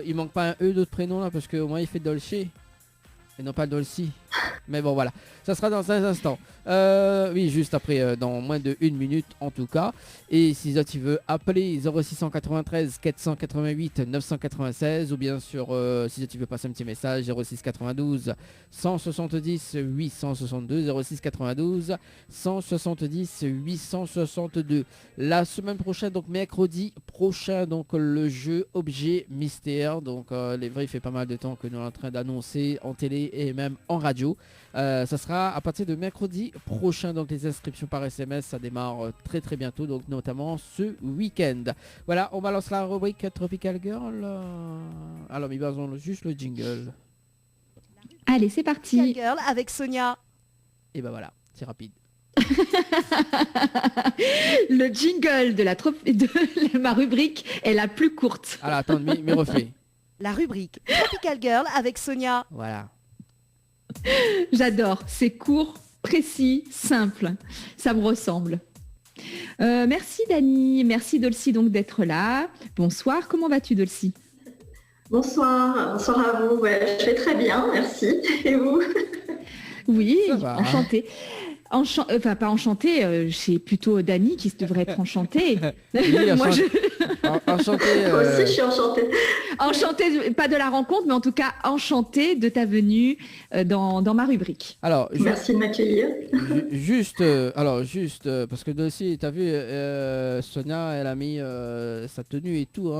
B: il manque pas un E d'autre prénom là parce qu'au moins il fait Dolce et non pas Dolcy. Mais bon voilà, ça sera dans un instant. Oui, juste après, dans moins de 1 minute en tout cas. Et si tu veux appeler 0693 488 996 ou bien sûr si tu veux passer un petit message 0692 170 862 0692 170 862. La semaine prochaine, donc mercredi prochain, donc le jeu objet mystère. Donc les vrais, il fait pas mal de temps que nous sommes en train d'annoncer en télé et même en radio. Ça sera à partir de mercredi prochain, donc les inscriptions par SMS ça démarre très très bientôt, donc notamment ce week-end. Voilà, on balance la rubrique Tropical Girl. Alors mais basons juste le jingle.
C: Allez, c'est parti.
A: Girl avec Sonia.
B: Et ben voilà, c'est rapide.
C: Le jingle de ma rubrique est la plus courte.
B: Alors attends, mais refais.
A: La rubrique Tropical Girl avec Sonia.
B: Voilà.
C: J'adore, c'est court, précis, simple. Ça me ressemble. Merci Dani, merci Dolcy donc d'être là. Bonsoir, comment vas-tu Dolcy?
G: Bonsoir, bonsoir à vous. Ouais, je vais très bien, merci. Et vous?
C: Oui,
B: Ça va,
C: enchantée. Enfin, pas enchantée, c'est plutôt Dani qui devrait être enchantée.
B: Oui,
C: Moi,
B: enchanté.
G: Moi aussi, je suis enchantée.
C: Enchantée, pas de la rencontre, mais en tout cas enchantée de ta venue dans ma rubrique.
B: Alors,
G: Merci de m'accueillir.
B: juste, parce que aussi, tu as vu, Sonia, elle a mis sa tenue et tout,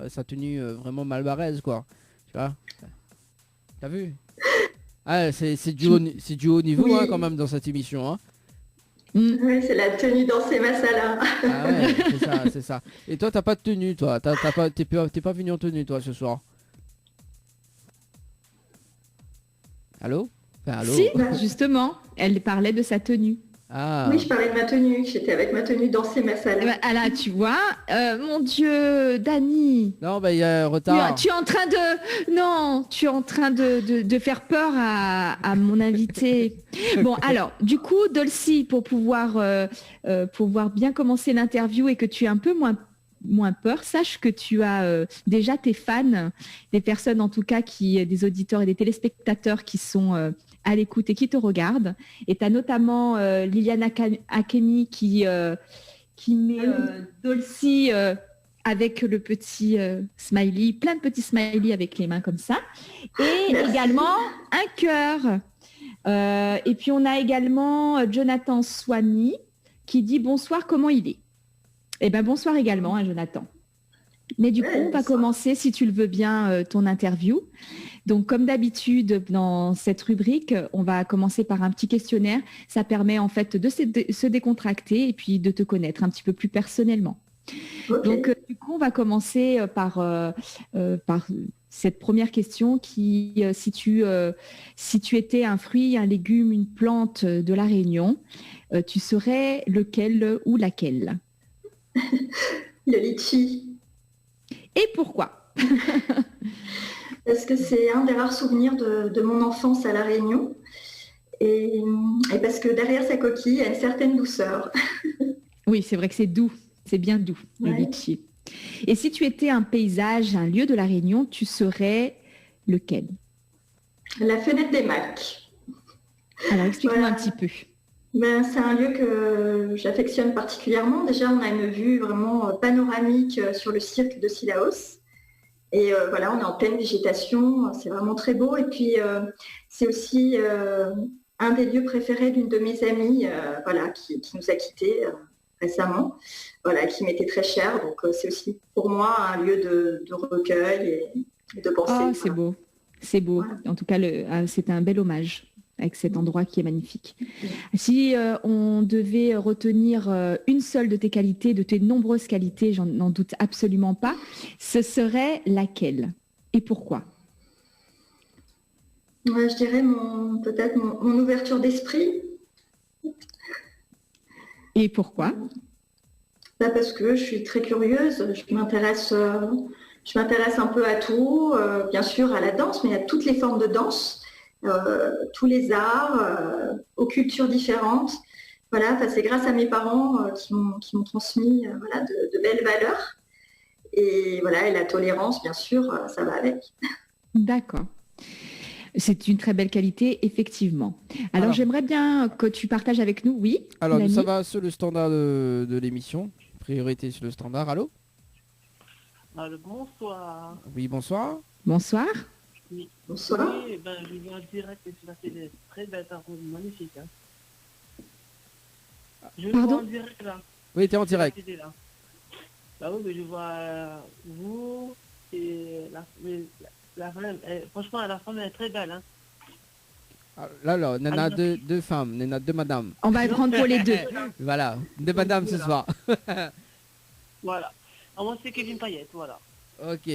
B: sa tenue vraiment malbaraise, quoi. Tu vois? T'as vu? Ah, c'est du haut niveau,
G: Oui.
B: quand même, dans cette émission. Hein.
G: Oui, c'est la tenue danser masala.
B: Ah ouais, c'est ça. Et toi, t'as pas de tenue, toi. T'es pas venu en tenue, toi, ce soir. Allô? Enfin, allô?
C: Si, justement, elle parlait de sa tenue.
B: Ah.
G: Oui, je parlais de ma tenue. J'étais avec ma tenue danser masala.
C: Ah là, tu vois, mon Dieu, Dani.
B: Non, bah il y a un retard.
C: Tu es en train de faire peur à mon invité. Bon, alors, du coup, Dolcy, pour pouvoir bien commencer l'interview et que tu aies un peu moins peur, sache que tu as déjà tes fans, des personnes en tout cas, des auditeurs et des téléspectateurs qui sont à l'écoute et qui te regardent. Et tu as notamment Liliana Akemi qui met Dolcy avec le petit smiley, plein de petits smileys avec les mains comme ça. Et
G: Merci.
C: également un cœur. Et puis on a également Jonathan Swami qui dit bonsoir, comment il est? Eh bien bonsoir également, Jonathan. Mais du coup, on va commencer, si tu le veux bien, ton interview. Donc, comme d'habitude, dans cette rubrique, on va commencer par un petit questionnaire. Ça permet en fait de se décontracter et puis de te connaître un petit peu plus personnellement.
G: Okay.
C: Donc, du coup, on va commencer par cette première question qui, si tu étais un fruit, un légume, une plante de La Réunion, tu serais lequel ou laquelle?
G: le litchi.
C: Et pourquoi?
G: Parce que c'est un des rares souvenirs de mon enfance à La Réunion. Et parce que derrière sa coquille, il y a une certaine douceur.
C: Oui, c'est vrai que c'est doux, c'est bien doux, le
G: Ouais.
C: litchi. Et si tu étais un paysage, un lieu de La Réunion, tu serais lequel?
G: La fenêtre des Macs.
C: Alors, explique-nous
G: Voilà.
C: un petit peu.
G: Ben, c'est un lieu que j'affectionne particulièrement. Déjà, on a une vue vraiment panoramique sur le cirque de Sillaos. Et voilà, on est en pleine végétation, c'est vraiment très beau. Et puis, c'est aussi un des lieux préférés d'une de mes amies voilà, qui nous a quittés récemment, voilà, qui m'était très cher. Donc, c'est aussi pour moi un lieu de recueil et de pensée.
C: Oh, c'est
G: Voilà.
C: beau, c'est beau.
G: Voilà.
C: En tout cas, c'est un bel hommage avec cet endroit qui est magnifique. Si on devait retenir une seule de tes qualités, de tes nombreuses qualités, j'en n'en doute absolument pas, ce serait laquelle? Et pourquoi?
G: Ouais, je dirais peut-être mon ouverture d'esprit.
C: Et pourquoi?
G: Bah, parce que je suis très curieuse, je m'intéresse un peu à tout, bien sûr à la danse, mais à toutes les formes de danse, tous les arts, aux cultures différentes. Voilà, c'est grâce à mes parents qui m'ont transmis voilà, de belles valeurs. Et voilà, et la tolérance, bien sûr, ça va avec.
C: D'accord. C'est une très belle qualité, effectivement. Alors, j'aimerais bien que tu partages avec nous, oui,
B: Alors,
C: Dany.
B: ça va sur le standard de l'émission. Priorité sur le standard. Allô?
H: Alors, bonsoir.
B: Oui, bonsoir.
C: Bonsoir.
H: Oui.
G: Bonsoir.
H: Oui, ben, je viens en direct et c'est la télé. Très belle parole, magnifique. Hein. Je
C: Pardon?
H: vois en direct là.
B: Oui, t'es en direct.
H: La télé, là. Bah oui, mais je vois vous et la femme. Franchement, la femme elle est très belle. Hein.
B: Ah, là, Nana, deux femmes, Nana, deux madames.
C: On va prendre pour les deux.
B: Voilà, deux madames ce soir.
H: Voilà. Alors, moi, c'est Kevin Payette, voilà.
B: Ok.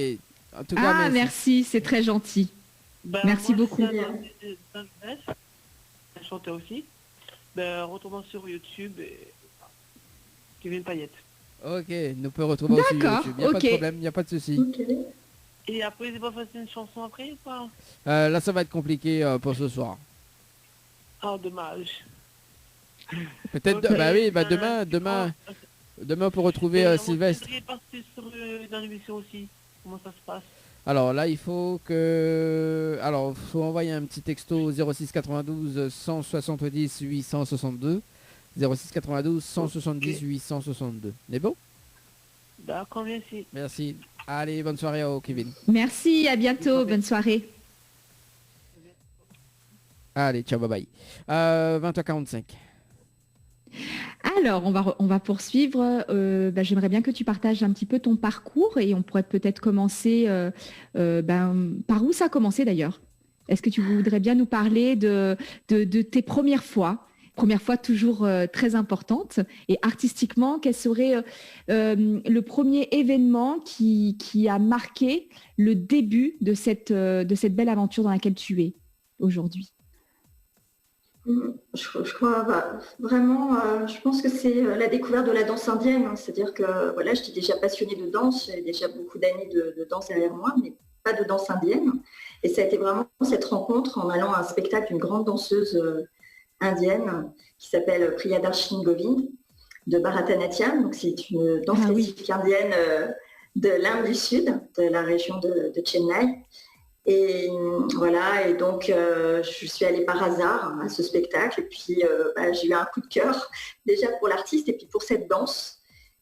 B: En tout cas,
C: Ah, merci, c'est très gentil.
H: Ben,
C: Merci
H: moi,
C: beaucoup.
H: Je suis un chanteur aussi. Ben, retournons sur YouTube et Kevin Payette.
B: Ok, nous pouvons retrouver aussi
C: D'accord,
B: YouTube. Il n'y a pas de
C: ok.
B: problème, il n'y a pas de souci.
G: Ok.
H: Et après, c'est pas facile une chanson après ou pas?
B: Là, ça va être compliqué pour ce soir.
H: Ah, dommage.
B: Peut-être,
H: Ok.
B: bah oui, bah demain pour retrouver Sylvestre.
H: Je partir sur dans l'émission aussi. Comment ça se passe?
B: Alors là, il faut envoyer un petit texto 06 92 170 862. 06 92 170 862. C'est bon?
H: D'accord, merci.
B: Merci. Allez, bonne soirée au Kevin.
C: Merci, à bientôt, bonne soirée.
B: Allez, ciao, bye bye. 20h45.
C: Alors, on va poursuivre. J'aimerais bien que tu partages un petit peu ton parcours et on pourrait peut-être commencer par où ça a commencé d'ailleurs. Est-ce que tu voudrais bien nous parler de tes premières fois toujours très importantes et artistiquement, quel serait le premier événement qui a marqué le début de cette belle aventure dans laquelle tu es aujourd'hui?
G: Je crois vraiment, je pense que c'est la découverte de la danse indienne. Hein. C'est-à-dire que voilà, j'étais déjà passionnée de danse, j'avais déjà beaucoup d'années de danse derrière moi, mais pas de danse indienne. Et ça a été vraiment cette rencontre en allant à un spectacle d'une grande danseuse indienne qui s'appelle Priyadarshini Govind de Bharatanatyam. Donc c'est une danse classique indienne de l'Inde du Sud, de la région de Chennai. Et voilà, et donc je suis allée par hasard à ce spectacle et puis j'ai eu un coup de cœur déjà pour l'artiste et puis pour cette danse.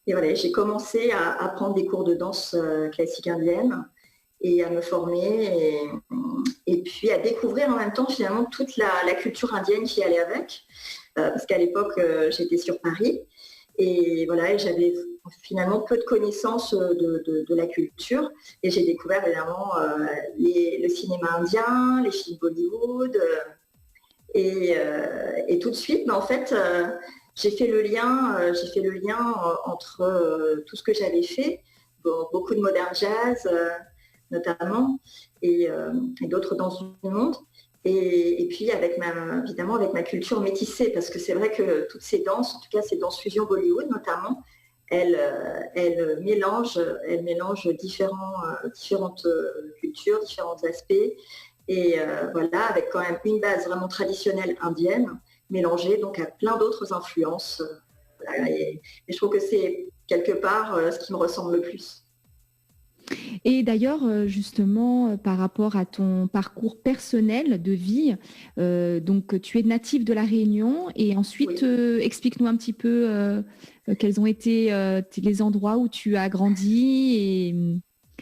G: Et voilà, j'ai commencé à prendre des cours de danse classique indienne et à me former et puis à découvrir en même temps finalement toute la culture indienne qui allait avec. Parce qu'à l'époque, j'étais sur Paris et voilà, et j'avais finalement peu de connaissances de la culture et j'ai découvert évidemment le cinéma indien, les films Bollywood et tout de suite, en fait, j'ai fait le lien entre tout ce que j'avais fait, beaucoup de modern jazz notamment et d'autres danses du monde. Et puis évidemment avec ma culture métissée, parce que c'est vrai que toutes ces danses, en tout cas ces danses fusion Bollywood notamment, elle mélange différentes cultures, différents aspects, et voilà, avec quand même une base vraiment traditionnelle indienne, mélangée donc à plein d'autres influences. Voilà, et je trouve que c'est quelque part ce qui me ressemble le plus.
C: Et d'ailleurs, justement, par rapport à ton parcours personnel de vie, donc tu es natif de La Réunion et ensuite,
G: Oui.
C: explique-nous un petit peu quels ont été les endroits où tu as grandi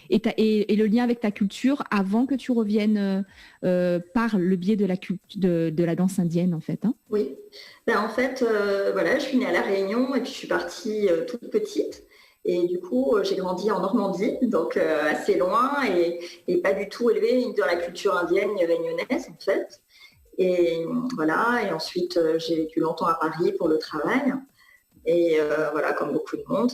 C: et le lien avec ta culture avant que tu reviennes par le biais de la danse indienne, en fait. Hein.
G: Oui. Ben, en fait, voilà, je suis née à La Réunion et puis je suis partie toute petite. Et du coup, j'ai grandi en Normandie, donc assez loin et pas du tout élevée dans la culture indienne réunionnaise, en fait. Et voilà, et ensuite, j'ai vécu longtemps à Paris pour le travail. Et voilà, comme beaucoup de monde.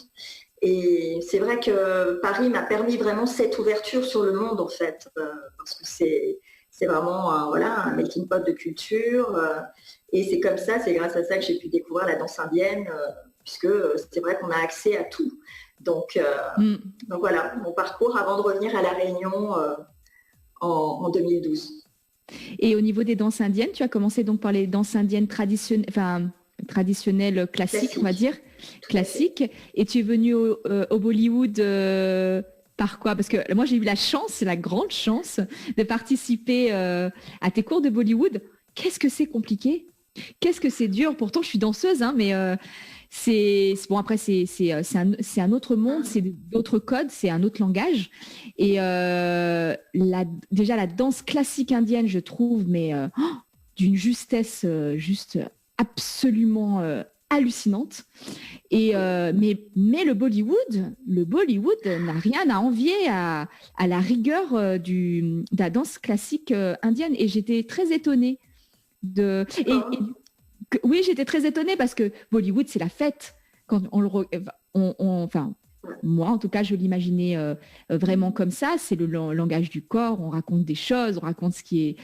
G: Et c'est vrai que Paris m'a permis vraiment cette ouverture sur le monde, en fait, parce que c'est vraiment voilà, un melting pot de culture. Et c'est comme ça, c'est grâce à ça que j'ai pu découvrir la danse indienne, puisque c'est vrai qu'on a accès à tout. Donc voilà, mon parcours avant de revenir à La Réunion en 2012.
C: Et au niveau des danses indiennes, tu as commencé donc par les danses indiennes traditionnelles classiques, on va dire, classiques. Et tu es venue au Bollywood par quoi? Parce que moi, j'ai eu la grande chance de participer à tes cours de Bollywood. Qu'est-ce que c'est compliqué? Qu'est-ce que c'est dur? Pourtant, je suis danseuse, hein, mais bon, après, c'est un autre monde, c'est d'autres codes, c'est un autre langage. Et déjà, la danse classique indienne, je trouve, mais d'une justesse juste absolument hallucinante. Et mais le Bollywood n'a rien à envier à la rigueur de la danse classique indienne. Et j'étais très étonnée oui, j'étais très étonnée parce que Bollywood, c'est la fête. Quand enfin, moi, en tout cas, je l'imaginais vraiment comme ça. C'est le langage du corps. On raconte des choses, on raconte ce qui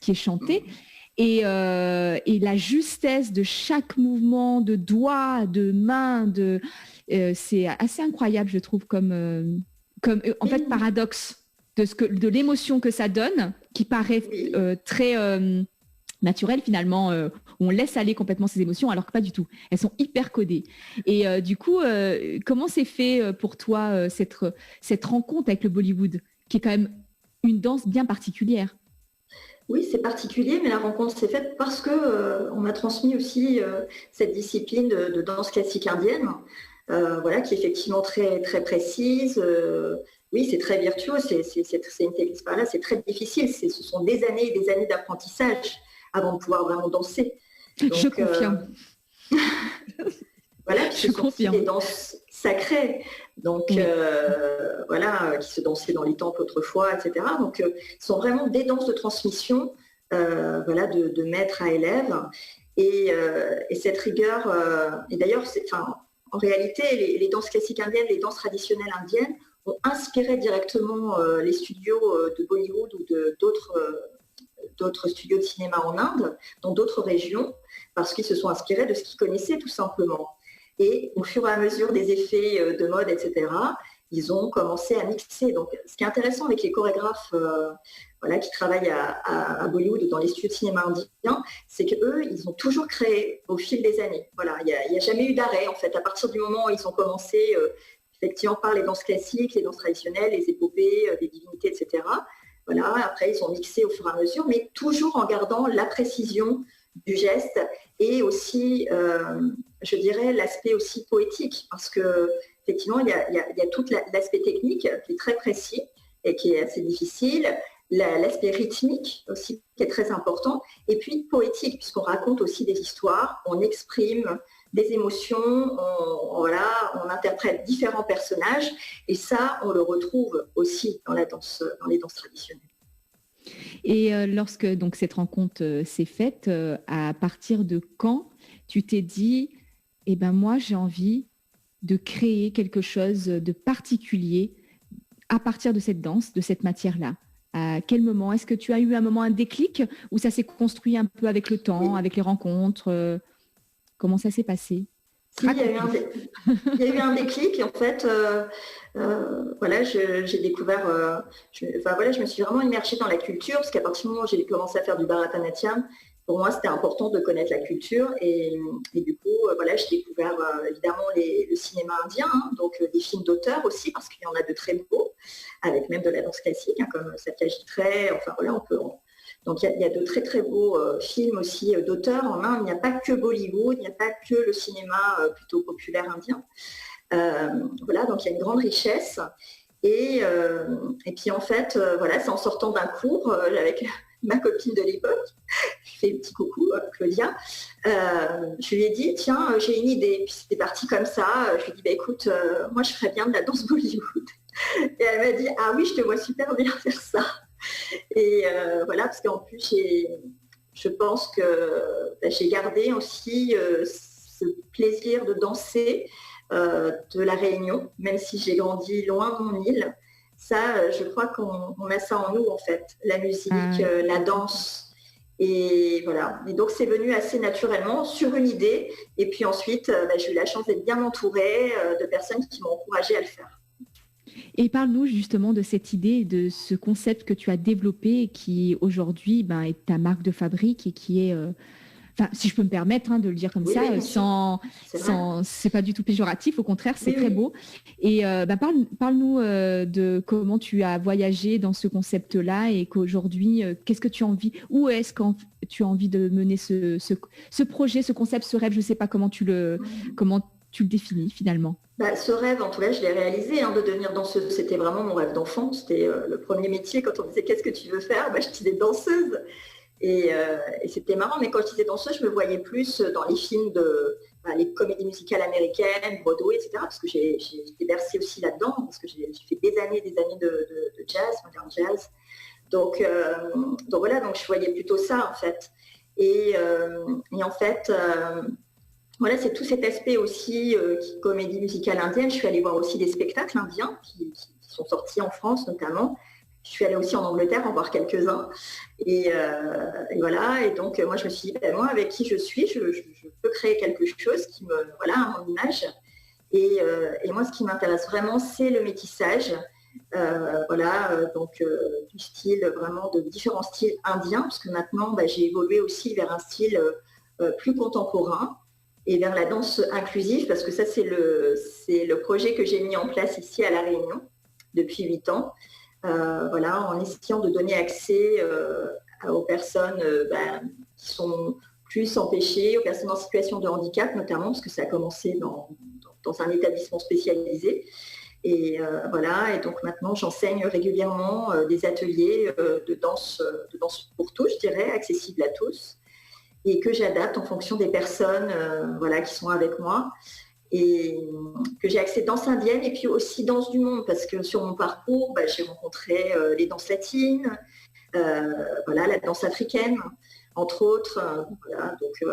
C: est chanté. Et la justesse de chaque mouvement, de doigts, de mains, c'est assez incroyable, je trouve, comme en fait paradoxe de l'émotion que ça donne, qui paraît très naturelle finalement, où on laisse aller complètement ses émotions, alors que pas du tout. Elles sont hyper codées. Et du coup, comment s'est fait pour toi cette rencontre avec le Bollywood, qui est quand même une danse bien particulière?
G: Oui, c'est particulier, mais la rencontre s'est faite parce que on m'a transmis aussi cette discipline de danse classique indienne, voilà, qui est effectivement très très précise. Oui, c'est très virtuose, c'est une technique par là, c'est très difficile. Ce sont des années et des années d'apprentissage avant de pouvoir vraiment danser. Donc,
C: je confirme.
G: Voilà, puis ce sont aussi des danses sacrées, donc voilà, qui se dansaient dans les temples autrefois, etc. Donc, ce sont vraiment des danses de transmission, voilà, de maître à élève. Et cette rigueur, et d'ailleurs, en réalité, les danses classiques indiennes, les danses traditionnelles indiennes ont inspiré directement les studios de Bollywood ou d'autres studios de cinéma en Inde, dans d'autres régions, parce qu'ils se sont inspirés de ce qu'ils connaissaient tout simplement. Et au fur et à mesure des effets de mode, etc., ils ont commencé à mixer. Donc, ce qui est intéressant avec les chorégraphes voilà, qui travaillent à Bollywood ou dans les studios de cinéma indiens, c'est qu'eux, ils ont toujours créé au fil des années. Voilà, il n'y a jamais eu d'arrêt, en fait. À partir du moment où ils ont commencé, effectivement, par les danses classiques, les danses traditionnelles, les épopées, les divinités, etc., voilà, après, ils ont mixé au fur et à mesure, mais toujours en gardant la précision du geste et aussi, je dirais, l'aspect aussi poétique, parce que effectivement, il y a tout l'aspect technique qui est très précis et qui est assez difficile, l'aspect rythmique aussi qui est très important, et puis poétique, puisqu'on raconte aussi des histoires, on exprime des émotions, on interprète différents personnages, et ça, on le retrouve aussi dans les danses traditionnelles.
C: Et lorsque donc cette rencontre s'est faite, à partir de quand tu t'es dit, eh ben moi j'ai envie de créer quelque chose de particulier à partir de cette danse, de cette matière-là? À quel moment? Est-ce que tu as eu un déclic, ou ça s'est construit un peu avec le temps, avec les rencontres? Comment ça s'est passé?
G: Si, il y a eu un déclic et en fait, voilà, j'ai découvert, je me suis vraiment immergée dans la culture parce qu'à partir du moment où j'ai commencé à faire du Bharatanatyam, pour moi c'était important de connaître la culture et du coup, voilà, j'ai découvert évidemment le cinéma indien, hein, donc des films d'auteur aussi parce qu'il y en a de très beaux, avec même de la danse classique, hein, comme Satyajit Ray, enfin voilà, donc il y a de très très beaux films aussi d'auteurs en Inde. Il n'y a pas que Bollywood, il n'y a pas que le cinéma plutôt populaire indien. Voilà, donc il y a une grande richesse. Et puis en fait, voilà, c'est en sortant d'un cours avec ma copine de l'époque, je fais un petit coucou, Claudia, je lui ai dit, tiens, j'ai une idée. Puis c'était parti comme ça. Je lui ai dit, bah, écoute, moi je ferais bien de la danse Bollywood. Et elle m'a dit, ah oui, je te vois super bien faire ça. Et voilà, parce qu'en plus, je pense que j'ai gardé aussi ce plaisir de danser de la Réunion, même si j'ai grandi loin de mon île. Ça, je crois qu'on a ça en nous, en fait, la musique, la danse. Et voilà. Et donc, c'est venu assez naturellement sur une idée. Et puis ensuite, j'ai eu la chance d'être bien entourée de personnes qui m'ont encouragée à le faire.
C: Et parle-nous justement de cette idée, de ce concept que tu as développé et qui aujourd'hui est ta marque de fabrique et qui est, si je peux me permettre de le dire comme ça, c'est pas du tout péjoratif, au contraire, c'est très beau. Et parle-nous de comment tu as voyagé dans ce concept-là et qu'aujourd'hui, qu'est-ce que tu as envie, où est-ce que tu as envie de mener ce projet, ce concept, ce rêve, je ne sais pas comment tu le définis finalement.
G: Ce rêve, en tout cas, je l'ai réalisé, de devenir danseuse. C'était vraiment mon rêve d'enfant. C'était le premier métier. Quand on me disait qu'est-ce que tu veux faire, je disais danseuse. Et c'était marrant, mais quand je disais danseuse, je me voyais plus dans les films les comédies musicales américaines, Broadway, etc. Parce que j'ai été bercée aussi là-dedans, parce que j'ai fait des années de jazz, modern jazz. Donc voilà, donc je voyais plutôt ça en fait. Et en fait, voilà, c'est tout cet aspect aussi comédie musicale indienne. Je suis allée voir aussi des spectacles indiens qui sont sortis en France notamment. Je suis allée aussi en Angleterre en voir quelques-uns. Et voilà, et donc moi je me suis dit, moi avec qui je suis, je peux créer quelque chose qui me, voilà, à mon image. Et moi ce qui m'intéresse vraiment, c'est le métissage. Voilà, donc du style vraiment de différents styles indiens, parce que maintenant j'ai évolué aussi vers un style plus contemporain et vers la danse inclusive, parce que ça c'est le projet que j'ai mis en place ici à La Réunion depuis 8 ans. Voilà, en essayant de donner accès aux personnes qui sont plus empêchées, aux personnes en situation de handicap notamment, parce que ça a commencé dans un établissement spécialisé. Et voilà, et donc maintenant j'enseigne régulièrement des ateliers de danse pour tous, je dirais, accessibles à tous, et que j'adapte en fonction des personnes voilà, qui sont avec moi. Et que j'ai accès danse indienne et puis aussi danse du monde, parce que sur mon parcours, j'ai rencontré les danses latines, voilà, la danse africaine, entre autres. Voilà, donc,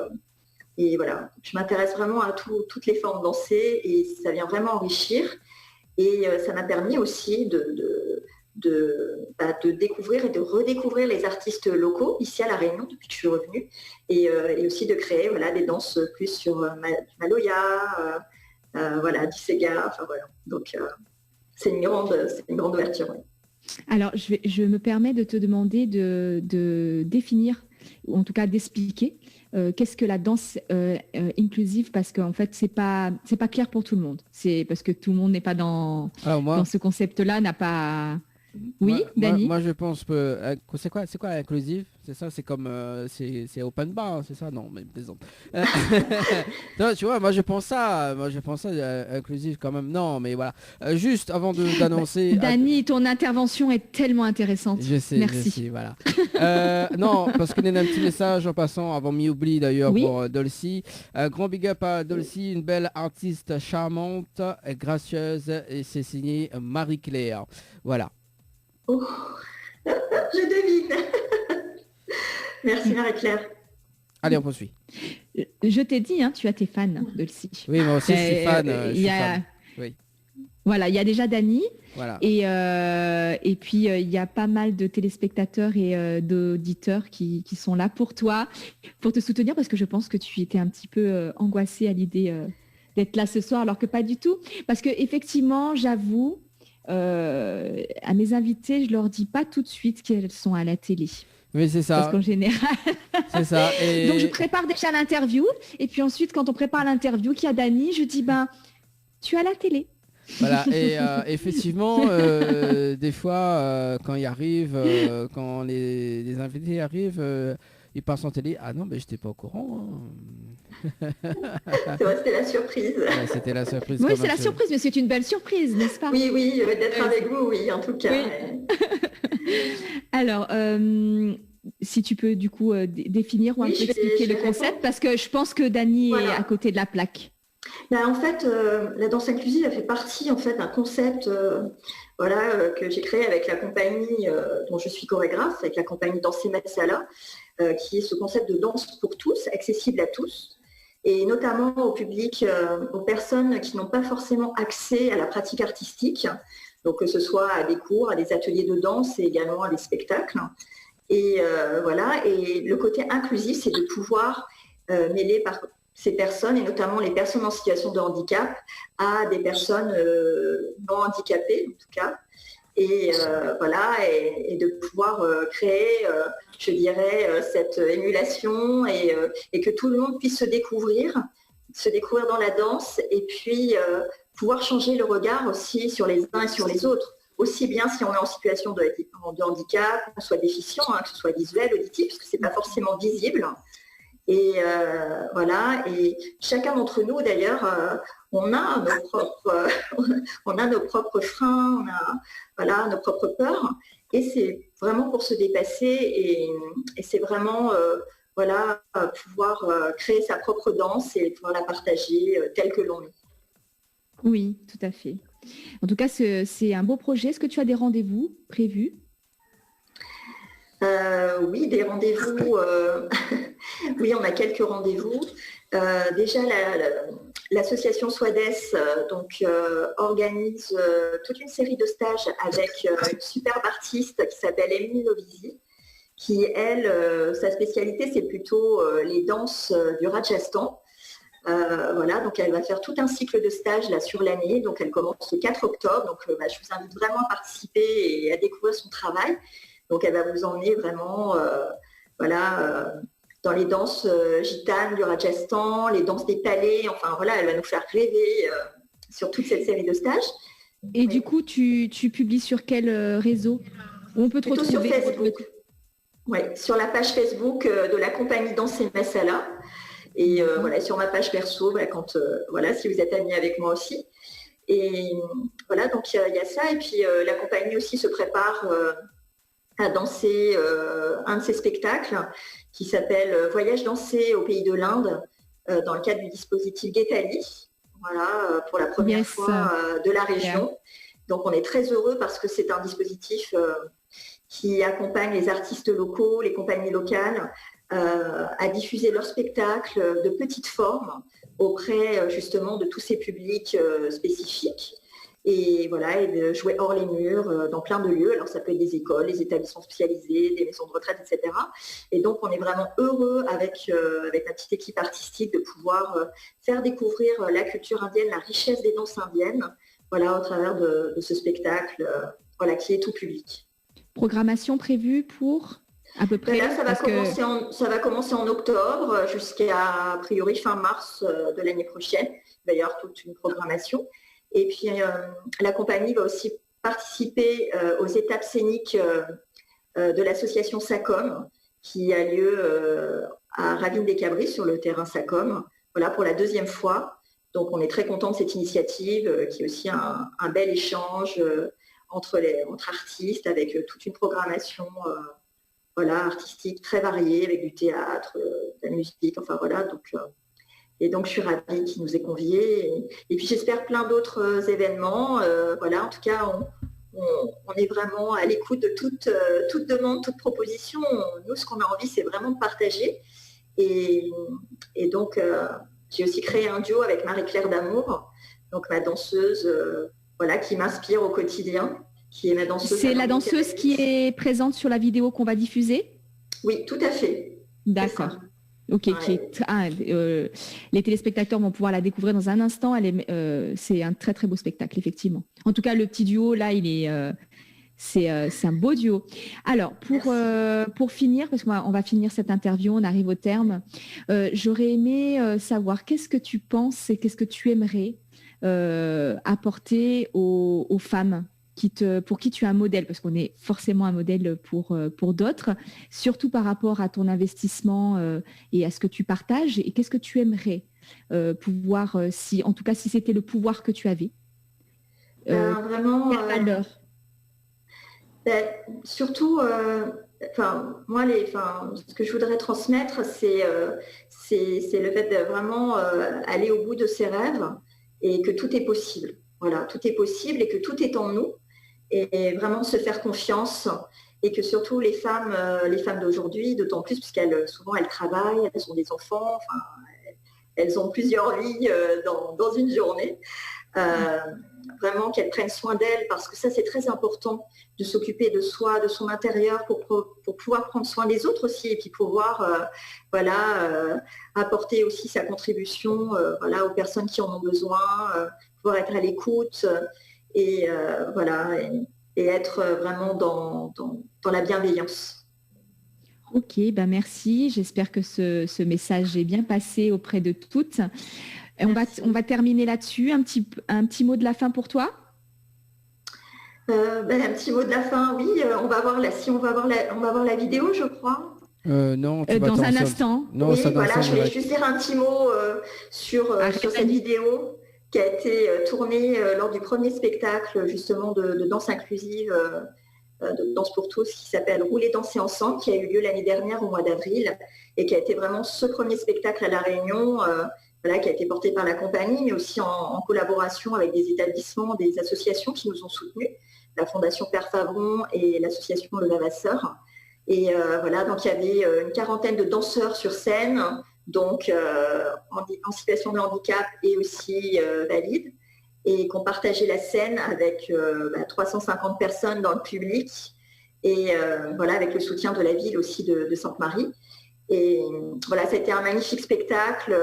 G: et voilà, je m'intéresse vraiment à toutes les formes dansées et ça vient vraiment enrichir. Et ça m'a permis aussi de découvrir et de redécouvrir les artistes locaux ici à La Réunion depuis que je suis revenue, et aussi de créer voilà, des danses plus sur Maloya, voilà, Disega, enfin voilà. Donc c'est une grande ouverture. Ouais.
C: Alors je me permets de te demander de définir, ou en tout cas d'expliquer qu'est-ce que la danse inclusive, parce qu'en fait c'est pas clair pour tout le monde. C'est parce que tout le monde n'est pas dans ce concept-là, n'a pas. Oui, Dani.
B: Moi, je pense que c'est quoi inclusive? C'est ça, c'est comme c'est open bar, c'est ça? Non, mais plaisante. Non, tu vois, moi je pense ça inclusive quand même. Non, mais voilà. Juste avant d'annoncer.
C: Dani, ton intervention est tellement intéressante.
B: Je sais, merci. Voilà. Non, parce qu'on a un petit message en passant avant m'oublie d'ailleurs pour Dolcy. Grand big up à Dolcy, une belle artiste charmante, gracieuse, et c'est signé Marie-Claire. Voilà.
G: Oh, je devine. Merci Marie-Claire.
B: Allez, on poursuit.
C: Je t'ai dit, tu as tes fans, Dolcy.
B: Oui, moi aussi, je suis fan. Oui.
C: Voilà, il y a déjà Dani.
B: Voilà.
C: Et puis, il y a pas mal de téléspectateurs et d'auditeurs qui sont là pour toi, pour te soutenir, parce que je pense que tu étais un petit peu angoissée à l'idée d'être là ce soir, alors que pas du tout. Parce que effectivement, j'avoue, à mes invités, je leur dis pas tout de suite qu'elles sont à la télé.
B: Oui, c'est ça.
C: Parce qu'en général,
B: C'est ça. Et...
C: donc je prépare déjà l'interview. Et puis ensuite, quand on prépare l'interview, qu'il y a Dany, je dis, tu es à la télé.
B: Voilà, et effectivement, des fois, quand ils arrivent, quand les invités arrivent, ils passent en télé. Ah non, mais j'étais pas au courant.
G: C'est vrai, c'était la surprise.
B: Ouais, c'était la surprise.
C: Oui, c'est la surprise, mais c'est une belle surprise, n'est-ce pas?
G: Oui, d'être avec vous, oui, en tout cas.
C: Oui. Alors, si tu peux du coup définir ou un peu expliquer le concept, parce que je pense que Dany est à côté de la plaque.
G: En fait, la danse inclusive, elle fait partie en fait d'un concept que j'ai créé avec la compagnie dont je suis chorégraphe, avec la compagnie Danser Masala, qui est ce concept de danse pour tous, accessible à tous, et notamment au public, aux personnes qui n'ont pas forcément accès à la pratique artistique, donc que ce soit à des cours, à des ateliers de danse et également à des spectacles. Et et le côté inclusif, c'est de pouvoir mêler par ces personnes, et notamment les personnes en situation de handicap, à des personnes non handicapées, en tout cas. Et de pouvoir créer, je dirais, cette émulation et que tout le monde puisse se découvrir dans la danse, et puis pouvoir changer le regard aussi sur les uns et sur les autres. Aussi bien si on est en situation de handicap, qu'on soit déficient, que ce soit visuel, auditif, parce que ce n'est pas forcément visible. Et et chacun d'entre nous d'ailleurs, on a nos propres freins, on a nos propres peurs, et c'est vraiment pour se dépasser, et c'est vraiment pouvoir créer sa propre danse et pouvoir la partager telle que l'on est.
C: Oui, tout à fait. En tout cas, c'est un beau projet. Est-ce que tu as des rendez-vous prévus?
G: Oui, des rendez-vous. Oui, on a quelques rendez-vous. Déjà, l'association Swades organise toute une série de stages avec une superbe artiste qui s'appelle Emily Lovisi, qui, elle, sa spécialité, c'est plutôt les danses du Rajasthan. Donc elle va faire tout un cycle de stages là sur l'année. Donc elle commence le 4 octobre. Donc je vous invite vraiment à participer et à découvrir son travail. Donc elle va vous emmener vraiment dans les danses gitanes du Rajasthan, les danses des palais. Enfin voilà, elle va nous faire rêver sur toute cette série de stages.
C: Et du coup, tu publies sur quel réseau? Où on peut te retrouver?
G: Sur Facebook. Oui, sur la page Facebook de la compagnie Danser Masala. Et sur ma page perso, si vous êtes amis avec moi aussi. Et donc il y a ça. Et puis la compagnie aussi se prépare à danser un de ses spectacles qui s'appelle Voyage dansé au pays de l'Inde, dans le cadre du dispositif Guetali, pour la première fois de la région. Yeah. Donc on est très heureux parce que c'est un dispositif qui accompagne les artistes locaux, les compagnies locales, à diffuser leurs spectacles de petite forme auprès justement de tous ces publics spécifiques. Et de jouer hors les murs dans plein de lieux. Alors ça peut être des écoles, des établissements spécialisés, des maisons de retraite, etc. Et donc on est vraiment heureux avec la petite équipe artistique de pouvoir faire découvrir la culture indienne, la richesse des danses indiennes, au travers de ce spectacle qui est tout public.
C: Programmation prévue pour à peu près?
G: Là, ça va commencer en octobre jusqu'à a priori fin mars de l'année prochaine. Il va y avoir toute une programmation. Et puis, la compagnie va aussi participer aux étapes scéniques de l'association SACOM, qui a lieu à Ravine-des-Cabris, sur le terrain SACOM, pour la deuxième fois. Donc, on est très content de cette initiative, qui est aussi un bel échange entre artistes, avec toute une programmation artistique très variée, avec du théâtre, de la musique, donc je suis ravie qu'il nous ait conviés. Et puis j'espère plein d'autres événements. En tout cas, on est vraiment à l'écoute de toute demande, toute proposition. Nous, ce qu'on a envie, c'est vraiment de partager. Et donc, j'ai aussi créé un duo avec Marie-Claire Damour, donc ma danseuse, qui m'inspire au quotidien, qui est ma danseuse.
C: C'est la danseuse qui est présente sur la vidéo qu'on va diffuser?
G: Oui, tout à fait.
C: D'accord. Ok, les téléspectateurs vont pouvoir la découvrir dans un instant. C'est un très très beau spectacle, effectivement. En tout cas, le petit duo, là, c'est un beau duo. Alors, pour finir, parce qu'on va finir cette interview, on arrive au terme, j'aurais aimé savoir qu'est-ce que tu penses et qu'est-ce que tu aimerais apporter aux femmes pour qui tu es un modèle, parce qu'on est forcément un modèle pour d'autres, surtout par rapport à ton investissement et à ce que tu partages. Et qu'est-ce que tu aimerais pouvoir, en tout cas si c'était le pouvoir que tu avais,
G: vraiment,
C: quelle valeur?
G: Surtout, moi, ce que je voudrais transmettre, c'est le fait de vraiment aller au bout de ses rêves et que tout est possible. Voilà, tout est possible et que tout est en nous. Et vraiment se faire confiance et que surtout les femmes d'aujourd'hui, d'autant plus puisqu'elles souvent elles travaillent, elles ont des enfants, elles ont plusieurs vies dans une journée, vraiment qu'elles prennent soin d'elles parce que ça c'est très important de s'occuper de soi, de son intérieur pour pouvoir prendre soin des autres aussi et puis pouvoir apporter aussi sa contribution aux personnes qui en ont besoin, pouvoir être à l'écoute. Et être vraiment dans la bienveillance.
C: Ok, merci. J'espère que ce message est bien passé auprès de toutes. Et on va terminer là-dessus. Un petit mot de la fin pour toi.
G: Un petit mot de la fin, oui. On va voir la vidéo, je crois.
B: Non,
C: dans un instant.
B: Non,
G: oui, je vais juste dire un petit mot sur cette vidéo qui a été tournée lors du premier spectacle justement de danse inclusive, de Danse pour tous, qui s'appelle Rouler, danser ensemble, qui a eu lieu l'année dernière au mois d'avril et qui a été vraiment ce premier spectacle à La Réunion, qui a été porté par la compagnie, mais aussi en collaboration avec des établissements, des associations qui nous ont soutenus, la Fondation Père Favron et l'association Le Lavasseur. Et donc il y avait une quarantaine de danseurs sur scène, donc en situation de handicap et aussi valide, et qu'on partageait la scène avec 350 personnes dans le public, et avec le soutien de la ville aussi de Sainte-Marie. Et c'était un magnifique spectacle,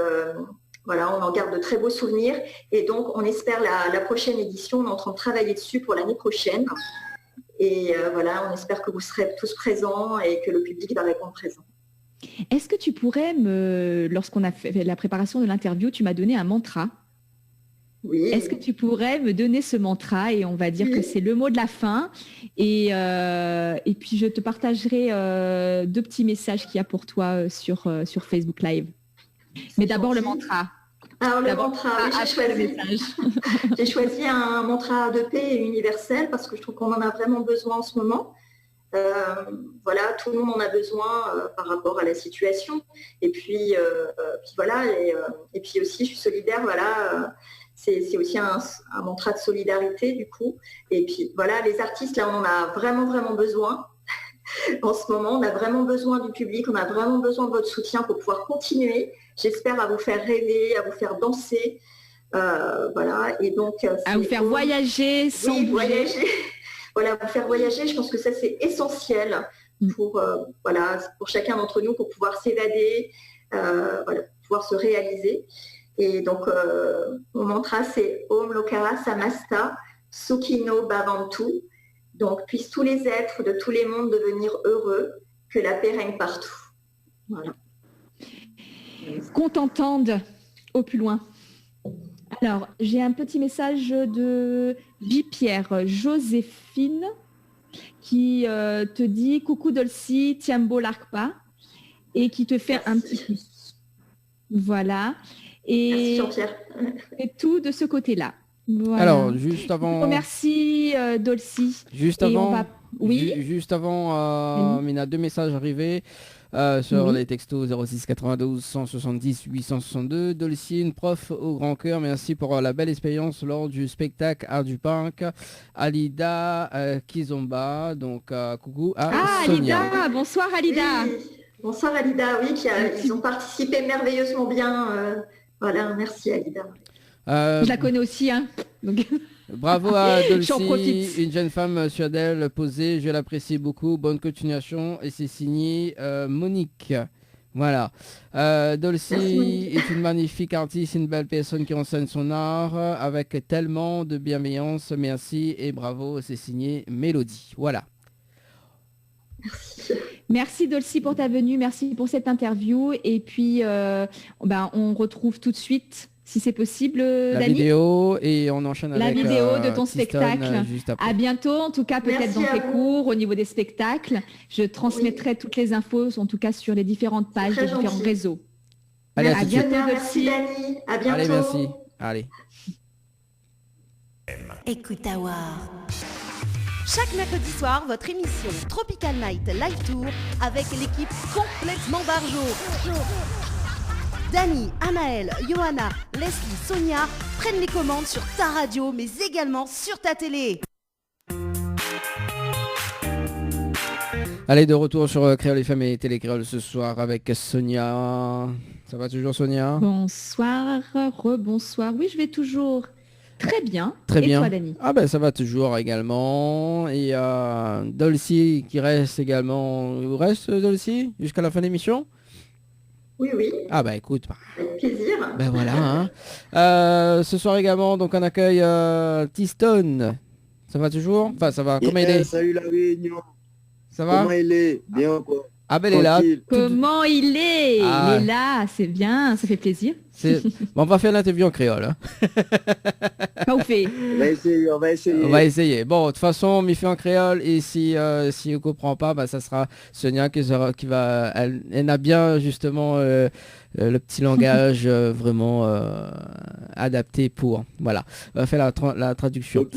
G: on en garde de très beaux souvenirs, et donc on espère la prochaine édition, on est en train de travailler dessus pour l'année prochaine, et on espère que vous serez tous présents et que le public va répondre présent.
C: Est-ce que tu pourrais lorsqu'on a fait la préparation de l'interview, tu m'as donné un mantra.
G: Oui.
C: Est-ce que tu pourrais me donner ce mantra et on va dire que c'est le mot de la fin et puis je te partagerai 2 petits messages qu'il y a pour toi sur Facebook Live. Mais d'abord le mantra.
G: Alors le mantra, j'ai choisi un mantra de paix et universel parce que je trouve qu'on en a vraiment besoin en ce moment. Tout le monde en a besoin par rapport à la situation. Et puis et puis aussi, je suis solidaire. C'est aussi un mantra de solidarité du coup. Et puis les artistes là, on en a vraiment vraiment besoin. En ce moment, on a vraiment besoin du public, on a vraiment besoin de votre soutien pour pouvoir continuer. J'espère à vous faire rêver, à vous faire danser, Et donc
C: à vous faire voyager sans
G: voyager. Vous faire voyager, je pense que ça c'est essentiel pour chacun d'entre nous pour pouvoir s'évader, pouvoir se réaliser. Et donc mon mantra c'est Om Lokara Samasta Sukhino Bhavantu. Donc puissent tous les êtres de tous les mondes devenir heureux, que la paix règne partout. Voilà.
C: Qu'on t'entende au plus loin. Alors, j'ai un petit message de J-Pierre Joséphine qui te dit coucou Dolcy, Tiambo Larkpa et qui te fait un petit pouce. Voilà. Et
G: merci Jean-Pierre.
C: C'est tout de ce côté-là. Voilà.
B: Alors, juste avant...
C: Merci Dolcy.
B: Juste avant, il y a 2 messages arrivés. Sur les textos 06 92 170 862. Dolcy, une prof au grand cœur, merci pour la belle expérience lors du spectacle Art du Punk. Alida Kizomba, donc coucou à Sonia.
C: Alida, bonsoir Alida.
G: Oui. Bonsoir Alida, oui, ils ont participé merveilleusement bien. Merci Alida.
C: Je la connais aussi, hein. Donc...
B: Bravo à Dolcy, une jeune femme suédoise posée, je l'apprécie beaucoup, bonne continuation et c'est signé Monique. Voilà. Dolcy est une magnifique artiste, une belle personne qui enseigne son art avec tellement de bienveillance. Merci et bravo, c'est signé Mélodie. Voilà.
C: Merci Dolcy pour ta venue, merci pour cette interview. Et puis, on retrouve tout de suite, si c'est possible,
B: La
C: Dani,
B: vidéo et on enchaîne
C: la
B: avec
C: vidéo de ton
B: Tiston,
C: spectacle.
B: juste après.
C: À bientôt, en tout cas peut-être
G: Merci
C: dans
G: à
C: tes
G: vous.
C: cours, au niveau des spectacles. Je transmettrai toutes les infos, en tout cas sur les différentes pages
G: très
C: des différents
G: gentil.
C: réseaux.
B: Allez, à
C: À
B: tout de suite.
C: bientôt,
G: Merci
C: Dolcy.
G: Dani, à bientôt.
B: Allez, merci. Allez.
A: Écoute Awar. Chaque mercredi soir, votre émission Tropical Night Live Tour avec l'équipe complètement Barjo. Dani, Amael, Johanna, Leslie, Sonia prennent les commandes sur ta radio mais également sur ta télé.
B: Allez, de retour sur Créole FM et Télécréole ce soir avec Sonia. Ça va toujours, Sonia?
C: Bonsoir, rebonsoir. Oui, je vais toujours très bien.
B: Très
C: Et
B: bien.
C: toi, Dani?
B: Ah ben ça va toujours également. Et Dolcy qui reste également. Vous reste Dolcy jusqu'à la fin de l'émission?
G: Oui, oui,
B: Ah bah écoute,
G: avec plaisir.
B: ben voilà. Hein. Ce soir également, donc on accueille Tiston. Ça va toujours? Enfin ça va, comment il est?
I: Salut la Réunion.
B: Ça va?
I: Comment il est? Bien quoi?
B: Ah ben il est là.
I: Tranquille.
C: Comment il est?
B: Ah.
C: Il est là, c'est bien, ça fait plaisir.
B: Bon, on va faire l'interview en créole. Hein.
C: Pas ouf.
I: On va essayer, on va essayer.
B: On va essayer. Bon, de toute façon, on m'y fait en créole et si on ne comprend pas, bah, ça sera Sonia qui va... Elle a bien justement le petit langage vraiment adapté pour... Voilà, on va faire la traduction.
I: Ok.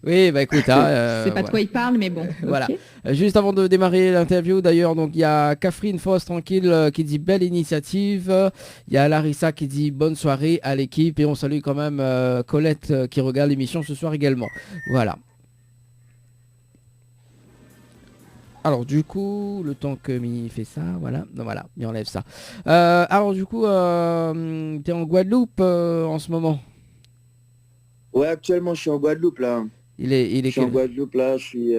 B: Oui, bah écoute, hein,
C: Je sais pas de quoi il parle, mais bon.
B: Voilà.
C: ok.
B: Juste avant de démarrer l'interview, d'ailleurs, donc il y a Catherine Foss Tranquille qui dit belle initiative. Il y a Larissa qui dit bonne soirée à l'équipe et on salue quand même Colette qui regarde l'émission ce soir également. Voilà. Alors du coup, le temps que Mi fait ça, voilà, non, voilà, il enlève ça. Alors du coup, t'es en Guadeloupe en ce moment.
I: Ouais, actuellement je suis en Guadeloupe là.
B: Il est
I: Je suis en
B: quel-
I: Guadeloupe là, je suis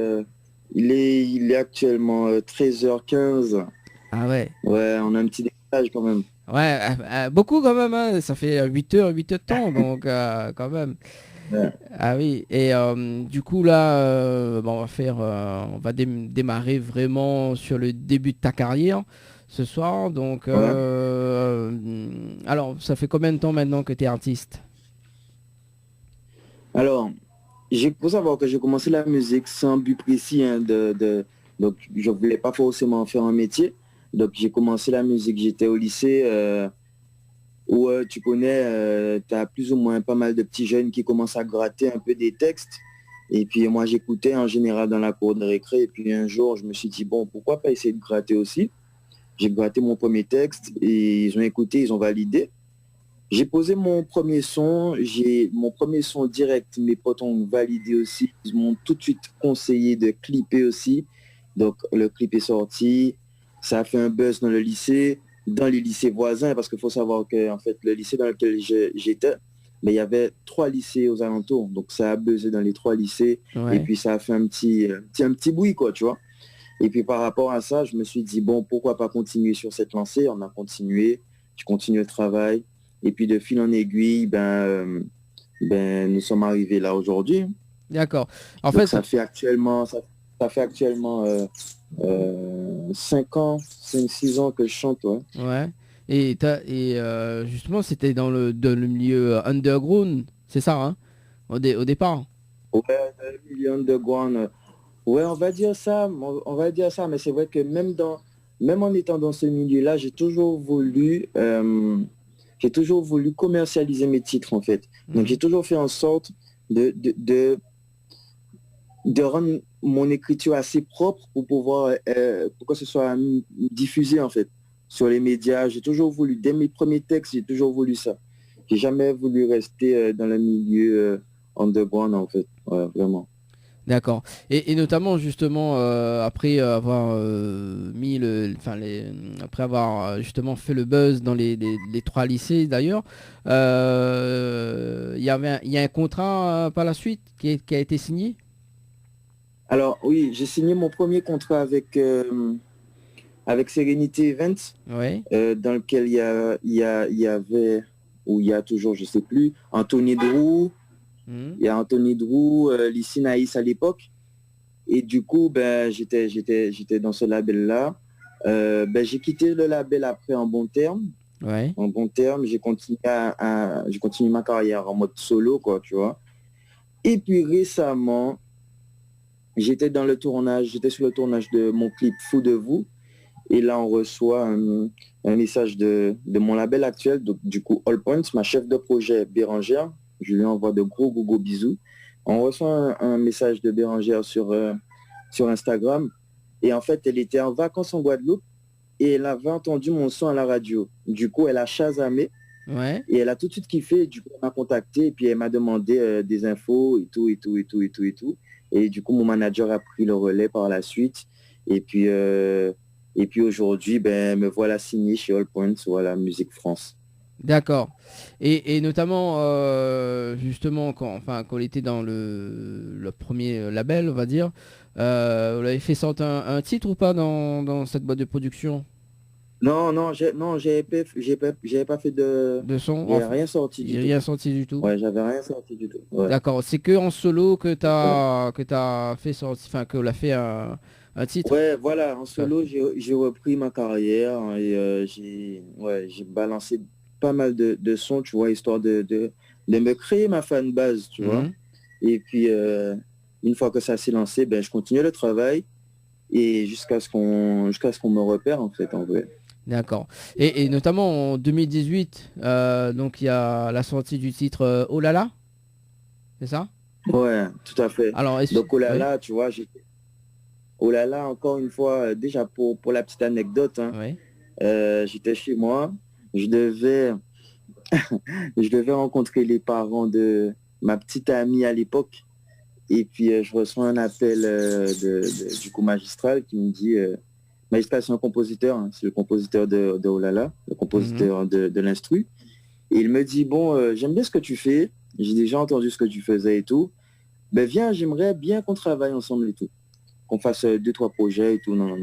I: il est actuellement 13h15.
B: Ah ouais.
I: Ouais, on a un petit décalage quand même.
B: Ouais, beaucoup quand même, hein. Ça fait 8 heures de temps, donc quand même.
I: Ouais.
B: Ah oui, et du coup là, bon, on va démarrer vraiment sur le début de ta carrière ce soir. Donc, alors, ça fait combien de temps maintenant que tu es artiste?
I: Alors, faut savoir que j'ai commencé la musique sans but précis, hein, donc je voulais pas forcément faire un métier. Donc j'ai commencé la musique, j'étais au lycée où tu connais, tu as plus ou moins pas mal de petits jeunes qui commencent à gratter un peu des textes. Et puis moi j'écoutais en général dans la cour de récré. Et puis un jour je me suis dit, bon, pourquoi pas essayer de gratter aussi. J'ai gratté mon premier texte et ils ont écouté, ils ont validé. J'ai posé mon premier son direct, mes potes ont validé aussi. Ils m'ont tout de suite conseillé de clipper aussi. Donc le clip est sorti, ça a fait un buzz dans le lycée, dans les lycées voisins, parce qu'il faut savoir que en fait, le lycée dans lequel j'étais, mais il y avait 3 lycées aux alentours. Donc ça a buzzé dans les 3 lycées,
B: Ouais.
I: et puis ça a fait un petit bruit, quoi, tu vois. Et puis par rapport à ça, je me suis dit, bon, pourquoi pas continuer sur cette lancée? On a continué, je continue le travail. Et puis de fil en aiguille, nous sommes arrivés là aujourd'hui.
B: D'accord. En
I: Donc,
B: fait,
I: ça fait actuellement 5 ans, 5-6 ans que je chante. Ouais.
B: ouais. Et justement, c'était dans le milieu underground, c'est ça, hein, au départ.
I: Ouais, le milieu underground. Ouais, on va dire ça, mais c'est vrai que même en étant dans ce milieu-là, j'ai toujours voulu commercialiser mes titres, en fait. Donc, j'ai toujours fait en sorte de rendre mon écriture assez propre pour pouvoir, pour que ce soit diffusé, en fait, sur les médias. J'ai toujours voulu, dès mes premiers textes, j'ai toujours voulu ça. J'ai jamais voulu rester dans le milieu underground, en fait. Ouais, vraiment.
B: D'accord. Et notamment justement après avoir après avoir justement fait le buzz dans les 3 lycées d'ailleurs, il y a un contrat par la suite qui a été signé.
I: Alors oui, j'ai signé mon premier contrat avec avec Serenity Events,
B: Ouais.
I: dans lequel il y avait, ou il y a toujours, je sais plus, Anthony Drew,
B: Mhm.
I: il y a Anthony Drew, Lissy Naïs à l'époque. Et du coup, ben, j'étais dans ce label-là. Ben, j'ai quitté le label après en bon terme.
B: Ouais.
I: En bon terme, j'ai continué j'ai continué ma carrière en mode solo, quoi, tu vois. Et puis récemment, j'étais sur le tournage de mon clip Fou de vous. Et là, on reçoit un message de mon label actuel, donc du coup All Points, ma chef de projet Bérangère. Je lui envoie de gros bisous. On reçoit un message de Bérangère sur Instagram. Et en fait, elle était en vacances en Guadeloupe et elle avait entendu mon son à la radio. Du coup, elle a chasamé
B: Ouais.
I: et elle a tout de suite kiffé. Du coup, elle m'a contacté et puis elle m'a demandé des infos et tout. Et du coup, mon manager a pris le relais par la suite. Et puis aujourd'hui, ben, me voilà signé chez All Points, voilà, Musique France.
B: D'accord. Et notamment, justement, quand il était dans le premier label, on va dire, vous l'avez fait sortir un titre ou pas dans cette boîte de production
I: Non, j'avais pas fait
B: de son?
I: J'ai
B: Enfin,
I: rien sorti du
B: j'ai
I: tout.
B: rien senti du tout.
I: Ouais, j'avais rien sorti du tout. Ouais.
B: D'accord. C'est que en solo que t'as fait sortir, enfin que l'a fait un titre.
I: Ouais, voilà, en solo, j'ai repris ma carrière hein, et j'ai balancé pas mal de sons, tu vois, histoire de me créer ma fanbase, tu vois.
B: Mhm.
I: Et puis, une fois que ça s'est lancé, ben, je continue le travail et jusqu'à ce qu'on me repère, en fait, en vrai.
B: D'accord. Et notamment en 2018, donc il y a la sortie du titre Oh là là, c'est ça?
I: Ouais, tout à fait.
B: Alors,
I: Donc, oh là
B: oui,
I: là, tu vois, oh là là, encore une fois, déjà pour la petite anecdote, hein,
B: oui,
I: j'étais chez moi, je devais je devais rencontrer les parents de ma petite amie à l'époque. Et puis, je reçois un appel du coup magistral qui me dit, magistral c'est un compositeur, hein, c'est le compositeur de Oh là là, le compositeur de l'instru. Et il me dit, bon, j'aime bien ce que tu fais, j'ai déjà entendu ce que tu faisais et tout. Ben viens, j'aimerais bien qu'on travaille ensemble et tout. Qu'on fasse 2-3 projets et tout, non.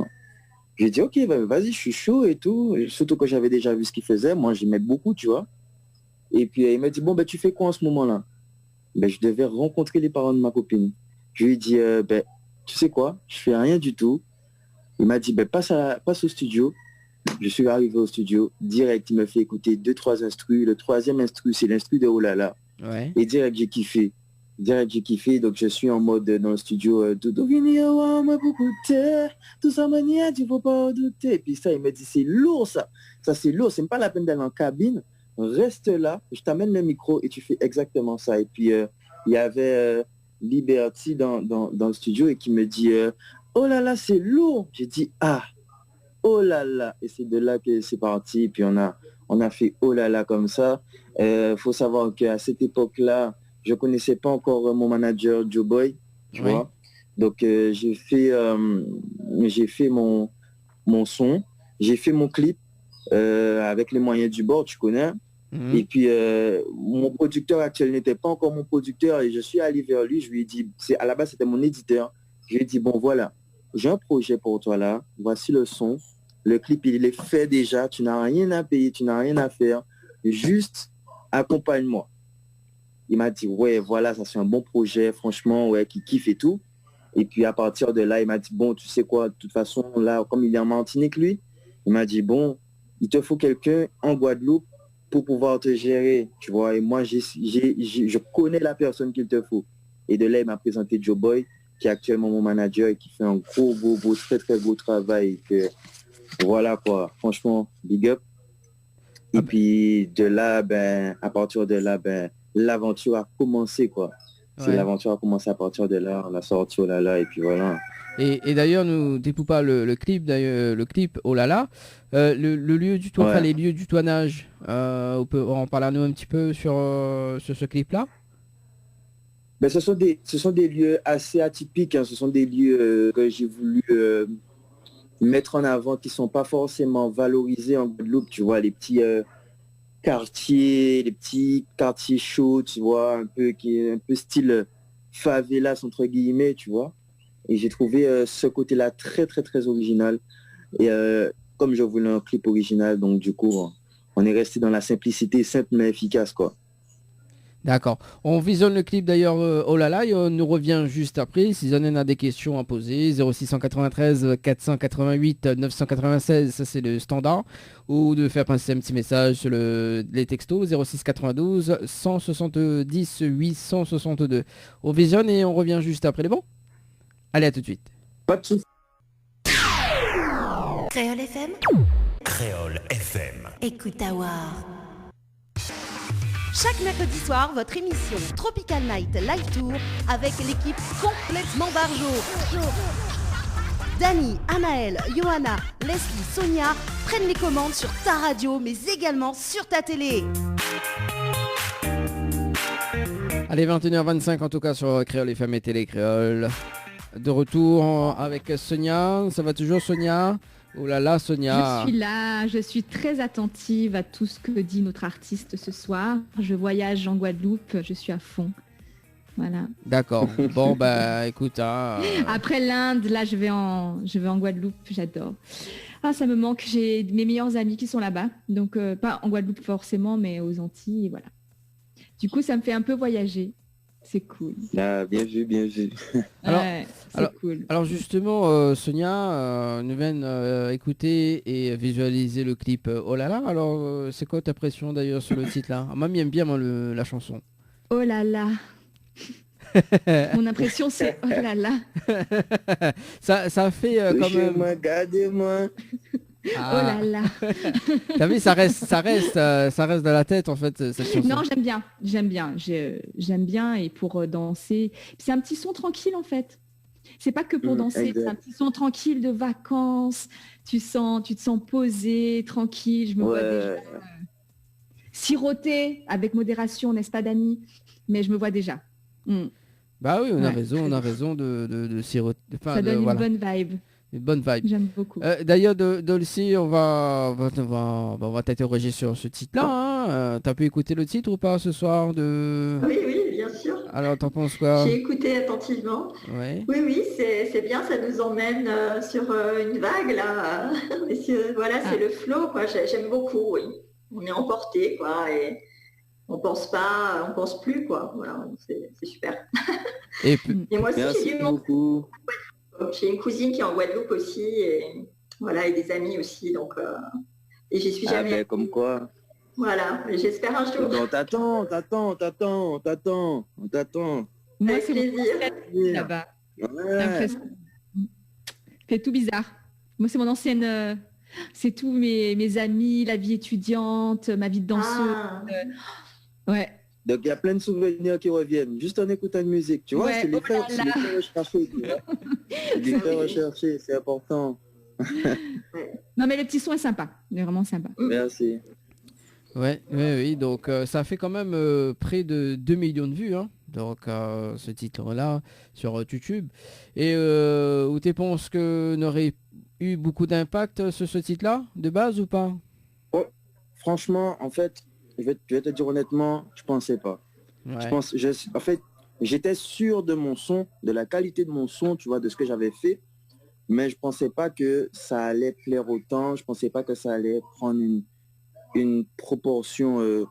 I: J'ai dit, ok, ben, vas-y, je suis chaud et tout. Et surtout que j'avais déjà vu ce qu'il faisait, moi j'aimais beaucoup, tu vois. Et puis il m'a dit, bon, ben tu fais quoi en ce moment-là? Ben, je devais rencontrer les parents de ma copine. Je lui ai dit, ben, tu sais quoi, je fais rien du tout. Il m'a dit, ben, passe au studio. Je suis arrivé au studio, direct, il me fait écouter 2-3 instrus. Le troisième instru, c'est l'instru de Oh là là.
B: ouais.
I: Et direct, j'ai kiffé. Donc je suis en mode dans le studio, tout ça manière, tu faut pas douter. Et puis ça, il m'a dit, c'est lourd ça. Ça, c'est lourd, c'est même pas la peine d'aller en cabine. Reste là, je t'amène le micro et tu fais exactement ça. Et puis, il y avait Liberty dans le studio et qui me dit, oh là là, c'est lourd. J'ai dit, ah, oh là là. Et c'est de là que c'est parti. Et puis, on a fait oh là là comme ça. Faut savoir qu'à cette époque-là, je connaissais pas encore mon manager Joe Boy, tu
B: Ouais.
I: vois. Donc, j'ai fait mon son, j'ai fait mon clip avec les moyens du bord, tu connais.
B: Mhm.
I: Et puis, mon producteur actuel n'était pas encore mon producteur et je suis allé vers lui, je lui ai dit, à la base c'était mon éditeur, je lui ai dit, bon voilà, j'ai un projet pour toi là, voici le son, le clip il est fait déjà, tu n'as rien à payer, tu n'as rien à faire, juste accompagne-moi. Il m'a dit, ouais voilà, ça c'est un bon projet, franchement, ouais, qui kiffe et tout. Et puis à partir de là, il m'a dit, bon, tu sais quoi, de toute façon, là, comme il est en Martinique, lui, il m'a dit, bon, il te faut quelqu'un en Guadeloupe pour pouvoir te gérer, tu vois. Et moi, je connais la personne qu'il te faut. Et de là, il m'a présenté Joe Boy, qui est actuellement mon manager et qui fait un gros, très beau travail. Et que, voilà quoi, franchement, big up. Et puis de là, ben, à partir de là, ben, l'aventure a commencé quoi. C'est
B: Ouais.
I: l'aventure a commencé à partir de là, on a sorti oh là là et puis voilà.
B: Et d'ailleurs, nous découpe pas le clip, d'ailleurs, le clip oh là là, le lieu du tournage,
I: Ouais.
B: enfin les lieux du tournage, on peut en parler à nous un petit peu sur ce clip-là.
I: Ben, ce sont des lieux assez atypiques, hein. Ce sont des lieux que j'ai voulu mettre en avant qui sont pas forcément valorisés en Guadeloupe, tu vois, les petits quartiers chauds, tu vois, un peu qui est un peu style favelas entre guillemets, tu vois. Et j'ai trouvé ce côté-là très original. Et comme je voulais un clip original, donc du coup, on est resté dans la simplicité, simple mais efficace, quoi.
B: D'accord. On visionne le clip d'ailleurs, oh là là, et on nous revient juste après. Si Zonen a des questions à poser, 0693 488 996, ça c'est le standard. Ou de faire passer un petit message sur les textos, 0692 170 862. On visionne et on revient juste après les bons. Allez, à tout de suite.
I: Pas de soucis.
A: Créole FM,
F: Créole FM.
A: écoute Awa. Chaque mercredi soir, votre émission Tropical Night Live Tour avec l'équipe complètement Barjo. Dani, Anaël, Johanna, Leslie, Sonia prennent les commandes sur ta radio mais également sur ta télé.
B: Allez, 21h25 en tout cas sur Créole FM et Télé Créole. De retour avec Sonia. Ça va toujours, Sonia? Oh là là, Sonia.
C: Je suis là, je suis très attentive à tout ce que dit notre artiste ce soir. Je voyage en Guadeloupe, je suis à fond. Voilà.
B: D'accord. Bon, bah écoute.
C: Après l'Inde, là, je vais en Guadeloupe, j'adore. Ah, ça me manque, j'ai mes meilleurs amis qui sont là-bas. Donc, pas en Guadeloupe forcément, mais aux Antilles, et voilà. Du coup, ça me fait un peu voyager. C'est cool.
I: Ah, bien vu, bien vu.
C: Cool.
B: Alors justement, Sonia, nous viens écouter et visualiser le clip Oh là là. Alors, c'est quoi ta impression d'ailleurs sur le titre là? Moi, j'aime bien moi, la chanson.
C: Oh là là. Mon impression, c'est oh là là.
B: ça fait quand même...
I: Touchez-moi, gardez-moi.
C: Oh là là.
B: T'as vu, ça reste dans la tête en fait cette chanson.
C: Non, j'aime bien et pour danser. C'est un petit son tranquille en fait. C'est pas que pour danser,
I: exact.
C: c'est un petit son tranquille de vacances. Tu te sens posé, tranquille. Je me vois déjà siroter avec modération, n'est-ce pas, Dani? Mais je me vois déjà.
B: Bah oui, on a raison de siroter. Enfin,
C: ça donne une bonne vibe.
B: Une bonne vibe.
C: J'aime beaucoup.
B: D'ailleurs, Dolcy, on va t'interroger sur ce titre-là. Hein. T'as pu écouter le titre ou pas ce soir de...
G: Oui, bien sûr.
B: Alors, t'en penses quoi?
G: J'ai écouté attentivement.
B: Ouais.
G: Oui, c'est bien, ça nous emmène sur une vague, là. Voilà, c'est le flow, quoi. J'aime beaucoup, oui. On est emporté, quoi, et on pense plus, quoi. Voilà, c'est super.
B: Et
G: moi aussi,
I: Merci beaucoup.
G: J'ai une cousine qui est en Guadeloupe aussi, et voilà, et des amis aussi, donc et j'y suis jamais.
I: Ben, comme quoi.
G: Voilà, j'espère un jour.
I: On t'attend.
C: Moi,
G: Avec
C: c'est
G: plaisir.
C: là-bas.
I: Ouais.
C: C'est tout bizarre. Moi, c'est mon ancienne. C'est tous mes amis, la vie étudiante, ma vie de danseuse. Ouais.
I: Donc il y a plein de souvenirs qui reviennent juste en écoutant de musique, tu vois,
C: Ouais,
I: c'est les faits recherchés, tu vois. C'est des faits recherchés, c'est important.
C: Non, mais le petit son est sympa, il est vraiment sympa.
I: Merci.
B: Oui, donc ça fait quand même près de 2 millions de vues, hein. Donc ce titre-là sur YouTube. Et où tu penses que n'aurait eu beaucoup d'impact sur ce titre-là, de base ou pas?
I: Franchement, en fait, je vais te dire honnêtement, je pensais pas.
B: Ouais.
I: En fait, j'étais sûr de mon son, de la qualité de mon son, tu vois, de ce que j'avais fait, mais je pensais pas que ça allait plaire autant, je pensais pas que ça allait prendre une proportion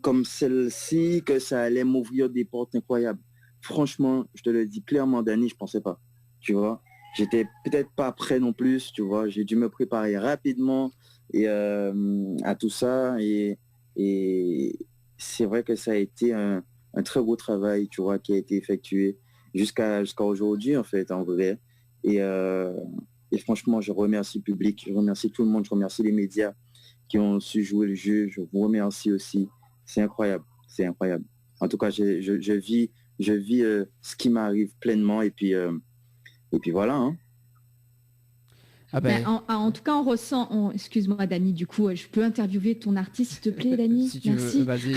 I: comme celle-ci, que ça allait m'ouvrir des portes incroyables. Franchement, je te le dis clairement, Dani, je pensais pas, tu vois. J'étais peut-être pas prêt non plus, tu vois. J'ai dû me préparer rapidement et à tout ça et c'est vrai que ça a été un très beau travail, tu vois, qui a été effectué jusqu'à aujourd'hui, en fait, en vrai. Et franchement, je remercie le public, je remercie tout le monde, je remercie les médias qui ont su jouer le jeu. Je vous remercie aussi. C'est incroyable, c'est incroyable. En tout cas, je vis ce qui m'arrive pleinement et puis voilà. Hein.
B: Ah ben...
C: en tout cas, on ressent... Excuse-moi, Dani, du coup, je peux interviewer ton artiste, s'il te plaît, Dani?
B: Si tu
C: Merci.
B: veux, vas-y.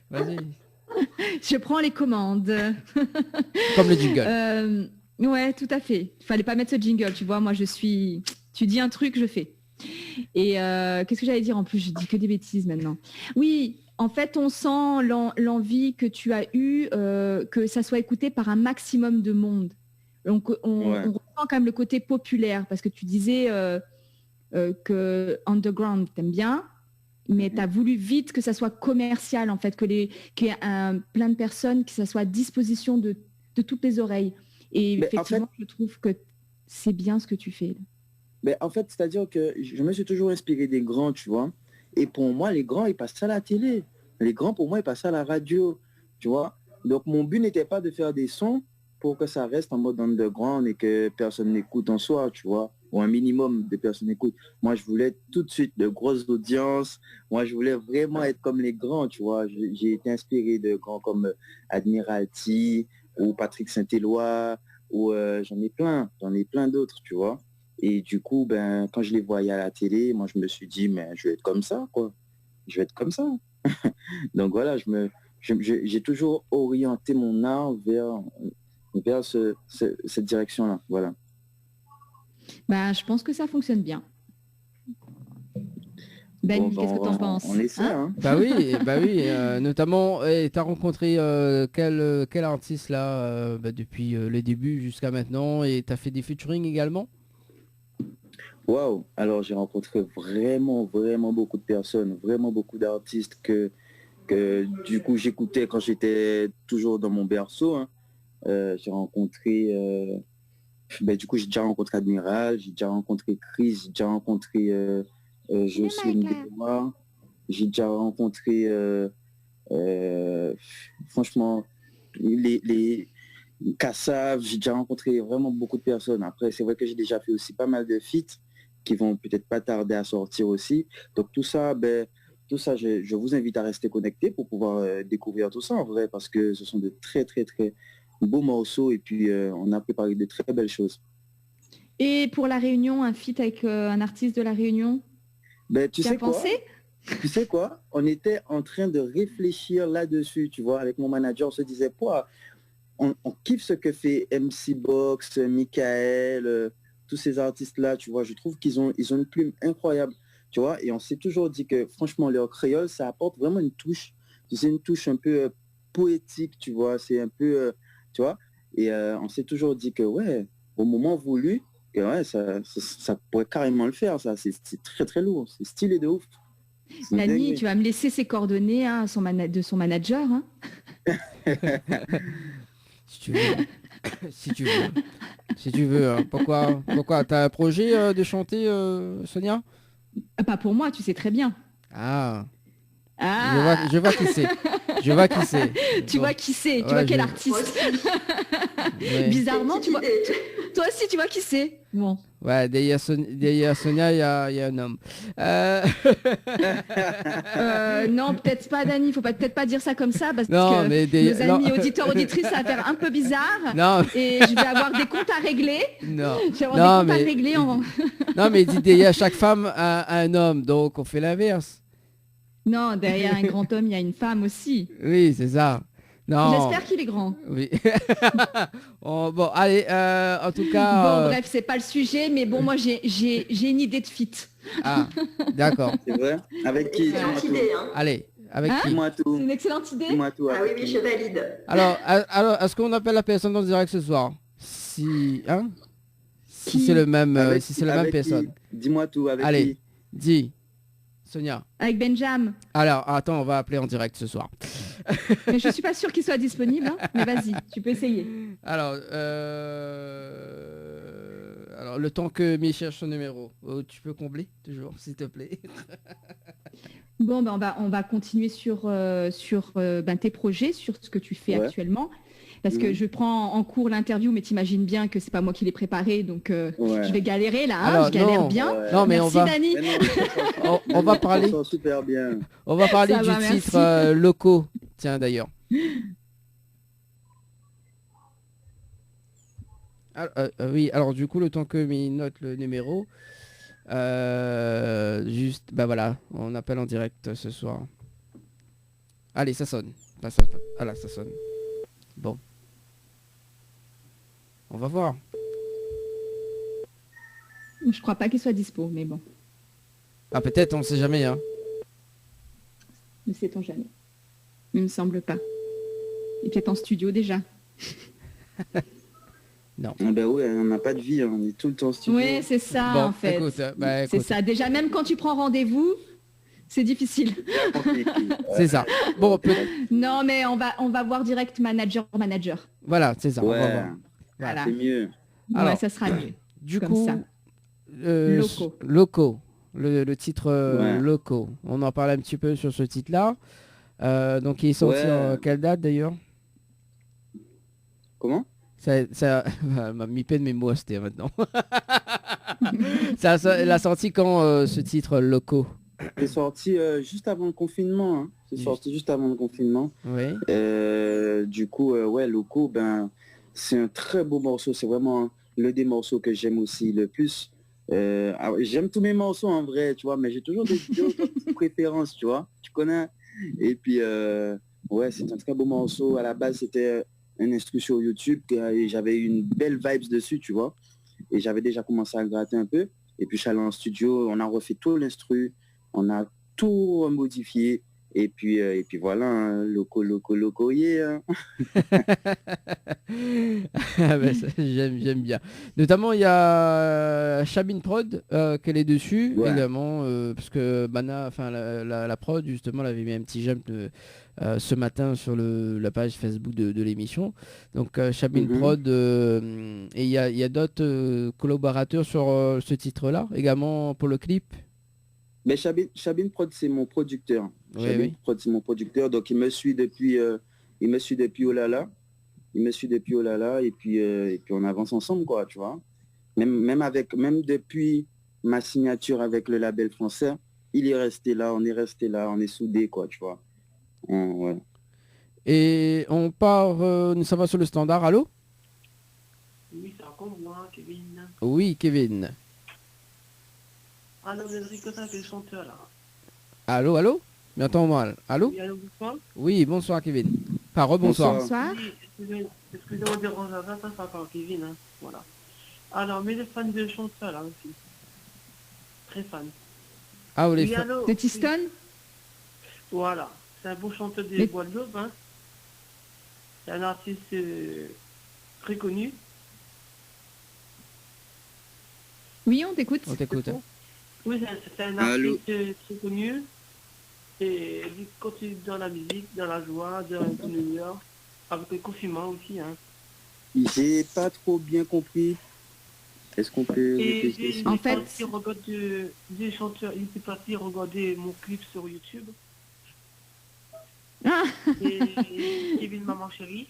B: Vas-y.
C: Je prends les commandes.
B: Comme le jingle.
C: Ouais, tout à fait. Il fallait pas mettre ce jingle, tu vois. Moi, tu dis un truc, je fais. Et qu'est-ce que j'allais dire en plus? Je dis que des bêtises maintenant. Oui, en fait, on sent l'envie que tu as eue, que ça soit écouté par un maximum de monde. Donc on
I: Ouais.
C: ressent quand même le côté populaire, parce que tu disais que underground t'aimes bien, mais tu as voulu vite que ça soit commercial en fait, qu'il y ait plein de personnes, que ça soit à disposition de toutes les oreilles. Et
I: Mais
C: effectivement, je trouve que c'est bien ce que tu fais.
I: Ben, en fait, c'est-à-dire que je me suis toujours inspiré des grands, tu vois. Et pour moi, les grands, ils passent à la télé. Les grands, pour moi, ils passent à la radio, tu vois. Donc, mon but n'était pas de faire des sons pour que ça reste en mode underground et que personne n'écoute en soi, tu vois. Ou un minimum de personnes écoutent. Moi, je voulais tout de suite de grosses audiences. Moi, je voulais vraiment être comme les grands, tu vois. J'ai été inspiré de grands comme Admiralty ou Patrick Saint-Éloi ou j'en ai plein d'autres, tu vois. Et du coup, ben, quand je les voyais à la télé, moi, je me suis dit, mais je vais être comme ça, quoi. Je vais être comme ça. Donc voilà, j'ai toujours orienté mon art vers cette direction-là. Voilà.
C: Bah, je pense que ça fonctionne bien. Ben,
I: Bon,
C: qu'est-ce que tu en penses?
I: On essaie, hein.
B: Bah oui, notamment, tu as rencontré quel artiste là depuis les débuts jusqu'à maintenant et tu as fait des featuring également?
I: Waouh! Alors, j'ai rencontré vraiment, vraiment beaucoup de personnes, vraiment beaucoup d'artistes que du coup, j'écoutais quand j'étais toujours dans mon berceau, hein. J'ai rencontré, du coup, j'ai déjà rencontré Admiral, j'ai déjà rencontré Chris, j'ai déjà rencontré Jocelyne Delois, j'ai déjà rencontré, franchement, les Kassav, j'ai déjà rencontré vraiment beaucoup de personnes. Après, c'est vrai que j'ai déjà fait aussi pas mal de feats qui vont peut-être pas tarder à sortir aussi. Donc tout ça, je vous invite à rester connectés pour pouvoir découvrir tout ça en vrai, parce que ce sont de très, très, très beaux morceaux et puis on a préparé de très belles choses.
C: Et pour la Réunion, un feat avec un artiste de la Réunion,
I: Tu sais quoi? Tu sais quoi? On était en train de réfléchir là-dessus, tu vois, avec mon manager, on se disait, quoi, on kiffe ce que fait MC Box, Michael, tous ces artistes-là, tu vois, je trouve qu'ils ont une plume incroyable, tu vois, et on s'est toujours dit que franchement, leur créole, ça apporte vraiment une touche, c'est une touche un peu poétique, tu vois, c'est un peu, tu vois, et on s'est toujours dit que, ouais, au moment voulu, que, ouais, ça pourrait carrément le faire, ça, c'est très très lourd, c'est stylé de ouf.
C: Dani, tu vas me laisser ses coordonnées hein, de son manager. Hein.
B: Si tu veux. Si tu veux. Hein. Pourquoi t'as un projet de chanter, Sonia?
C: Pas pour moi, tu sais très bien.
B: Ah.
C: Ah.
B: Je vois qui c'est. Je vois qui c'est.
C: Tu vois qui c'est. Tu vois quel artiste.
B: Ouais.
C: Bizarrement, tu vois. Toi aussi, tu vois qui c'est. Bon.
B: Ouais, derrière Sonia, il y a un homme.
C: Non, peut-être pas, Dani. Faut peut-être pas dire ça comme ça parce
B: non,
C: que
B: mais
C: nos amis auditeurs, auditrices, ça va faire un peu bizarre.
B: Non.
C: Et je vais avoir des comptes à régler.
B: Non.
C: Je vais avoir des comptes à régler.
B: Non, mais dit derrière chaque femme a un homme, donc on fait l'inverse.
C: Non, derrière un grand homme, il y a une femme aussi.
B: Oui, c'est ça. Non.
C: J'espère qu'il est grand.
B: Oui. Bon, allez, en tout cas...
C: Bon, bref, c'est pas le sujet, mais bon, moi, j'ai une idée de fit.
B: Ah, d'accord.
I: C'est vrai? Avec qui?
G: Excellente idée, hein.
B: Allez, avec qui?
I: Dis-moi tout.
C: C'est une excellente idée.
I: Dis-moi tout.
G: Ah oui, je valide.
B: Alors, est-ce qu'on appelle la personne en direct ce soir? Si c'est le même, même personne.
I: Dis-moi tout, avec
B: allez,
I: qui?
B: dis. Sonia.
C: Avec Benjam.
B: Alors, attends, on va appeler en direct ce soir.
C: Mais je suis pas sûre qu'il soit disponible, hein. Mais vas-y, tu peux essayer.
B: Alors, le temps que Mi cherche son numéro, tu peux combler toujours, s'il te plaît.
C: Bon, ben on va continuer sur tes projets, sur ce que tu fais actuellement. Parce que je prends en cours l'interview, mais t'imagines bien que c'est pas moi qui l'ai préparé, donc je vais galérer là, hein. Alors, je galère bien.
B: Non, mais
C: merci Dani.
B: On va parler.
I: Super bien.
B: On va parler du titre locaux. Tiens d'ailleurs. Oui, alors du coup, le temps que mi note le numéro, voilà, on appelle en direct ce soir. Allez, ça sonne. Voilà, ça sonne. Bon. On va voir.
C: Je crois pas qu'il soit dispo, mais bon.
B: Ah, peut-être, on sait jamais, hein.
C: Ne sait-on jamais. Il me semble pas. Il est peut-être en studio déjà.
B: Non.
I: Ah ben ouais, on n'a pas de vie, on est tout le temps en studio.
C: Oui, c'est ça
B: Bon,
C: en fait.
B: écoute, bah,
C: C'est
B: écoute.
C: ça. Déjà, même quand tu prends rendez-vous, c'est difficile.
B: C'est ça. Bon,
C: Non, mais on va voir direct manager.
B: voilà, c'est ça. On va
I: Ouais,
B: voir.
C: Voilà.
I: c'est mieux.
B: Alors,
C: Ouais, ça sera mieux.
B: Du
C: Comme
B: coup,
C: ça.
B: Loco. Le titre Loco. On en parle un petit peu sur ce titre-là. Donc il est sorti en quelle date d'ailleurs?
I: Comment?
B: Ça m'a mipé de mes mots, c'était maintenant. Elle a sorti quand ce titre Loco?
I: C'est sorti juste avant le confinement. Hein. C'est sorti juste avant le confinement.
B: Oui.
I: Du coup, ouais, Loco, ben, c'est un très beau morceau. C'est vraiment l'un des morceaux que j'aime aussi le plus. J'aime tous mes morceaux en vrai, tu vois, mais j'ai toujours des petites préférences, tu vois. Tu connais? Et puis, ouais, c'est un très beau morceau. À la base, c'était un instru sur YouTube et j'avais une belle vibes dessus, tu vois. Et j'avais déjà commencé à gratter un peu. Et puis, je suis allé en studio, on a refait tout l'instru, on a tout modifié. Et puis voilà, hein, loco, yeah.
B: Ah ben, j'aime bien. Notamment, il y a Chabin Prod qu'elle est dessus également, parce que Bana, enfin la prod justement, elle avait mis un petit j'aime ce matin sur la page Facebook de l'émission. Donc Chabin Prod, et il y a d'autres collaborateurs sur ce titre-là, également pour le clip.
I: Mais Chabin Prod, c'est mon producteur.
B: Oui.
I: Prod, c'est mon producteur, donc il me suit depuis Olala. Il me suit depuis Olala et puis on avance ensemble, quoi, tu vois. Même depuis ma signature avec le label français, il est resté là, on est soudés, quoi, tu vois. Ouais.
B: Et on part, ça va sur le standard, allô?
H: Oui, ça raconte moi, Kevin.
B: Oui, Kevin.
H: Alors, Enrico, c'est le chanteur, là.
B: Allô? M'entends-moi? Allô?
H: Oui, allô, bonsoir.
B: Oui, bonsoir, Kevin. Enfin, rebonsoir.
C: Bonsoir.
H: Oui, excusez-moi de déranger, ça sera par Kevin, hein. Voilà. Alors, mais les fans de chanteur, là, aussi. Très fan.
B: Ah, vous les
H: Oui,
B: fans
H: allô,
C: De Tiston.
H: Voilà. C'est un beau chanteur de
C: Mais-
H: Guadeloupe, hein. C'est un artiste très connu.
C: Oui, on t'écoute.
B: On t'écoute.
H: Oui, c'est un
I: Allô.
H: artiste très connu. Et il continue dans la musique, dans la joie, dans l'humeur, avec le confinement aussi. Hein.
I: J'ai pas trop bien compris. Est-ce qu'on peut
H: Et
I: répéter
C: En fait-
H: des chanteurs, il était parti regarder mon clip sur YouTube.
C: Ah.
H: Et Kevin Maman Chérie.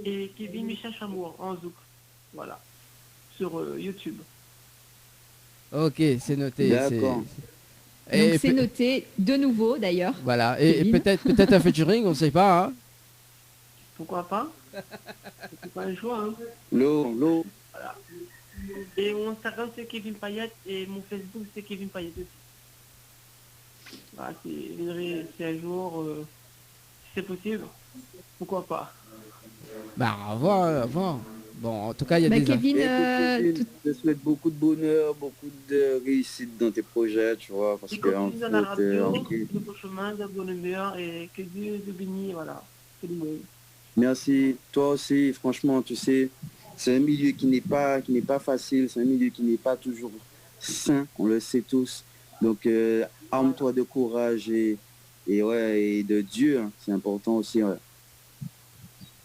H: Et Kevin Michel Chamour en zouk. Voilà. Sur YouTube.
B: Ok, c'est noté.
I: D'accord.
C: Donc c'est noté de nouveau d'ailleurs.
B: Voilà, et
C: Kevin.
B: peut-être un featuring, on ne sait pas. Hein.
H: Pourquoi pas? C'est pas un choix. Hein.
I: L'eau.
H: Voilà. Et mon Instagram c'est Kevin Payette et mon Facebook c'est Kevin Payette aussi. Voilà, c'est un jour, si c'est possible, pourquoi pas.
B: Bah, à voir. Bon, en tout cas, il y a
C: Bah,
B: des...
C: Kevin,
I: Kevin, je te souhaite beaucoup de bonheur, beaucoup de réussite dans tes projets, tu vois, parce
H: Et
I: que en
H: continue dans la radio,
I: fait,
H: de beau chemin, de bonne humeur et que Dieu te bénisse, voilà. Tout le monde.
I: merci. Toi aussi, franchement, tu sais, c'est un milieu qui n'est pas facile, c'est un milieu qui n'est pas toujours sain, on le sait tous. Donc, arme-toi de courage et de Dieu, hein, c'est important aussi. Ouais.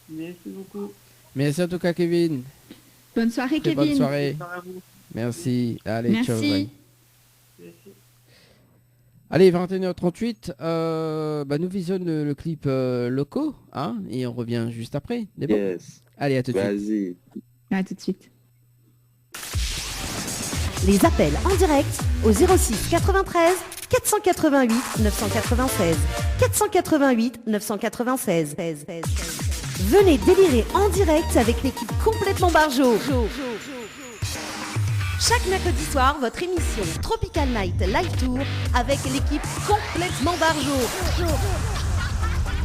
H: Merci beaucoup.
B: Merci en tout cas, Kevin.
C: bonne soirée
B: Très
C: Kevin.
B: bonne soirée.
H: Bonne soirée à vous.
B: Merci. Allez, ciao.
C: Merci.
B: bye.
H: Merci.
B: Allez, 21h38, nous visionnons le clip Loco, hein, et on revient juste après. C'est bon.
I: Yes,
B: Allez, à tout de suite.
I: vas-y.
C: À tout de suite.
A: Les appels en direct au 06 93 488 996. 488 996. Venez délirer en direct avec l'équipe complètement barjo. Chaque mercredi soir, votre émission Tropical Night Live Tour avec l'équipe complètement barjo.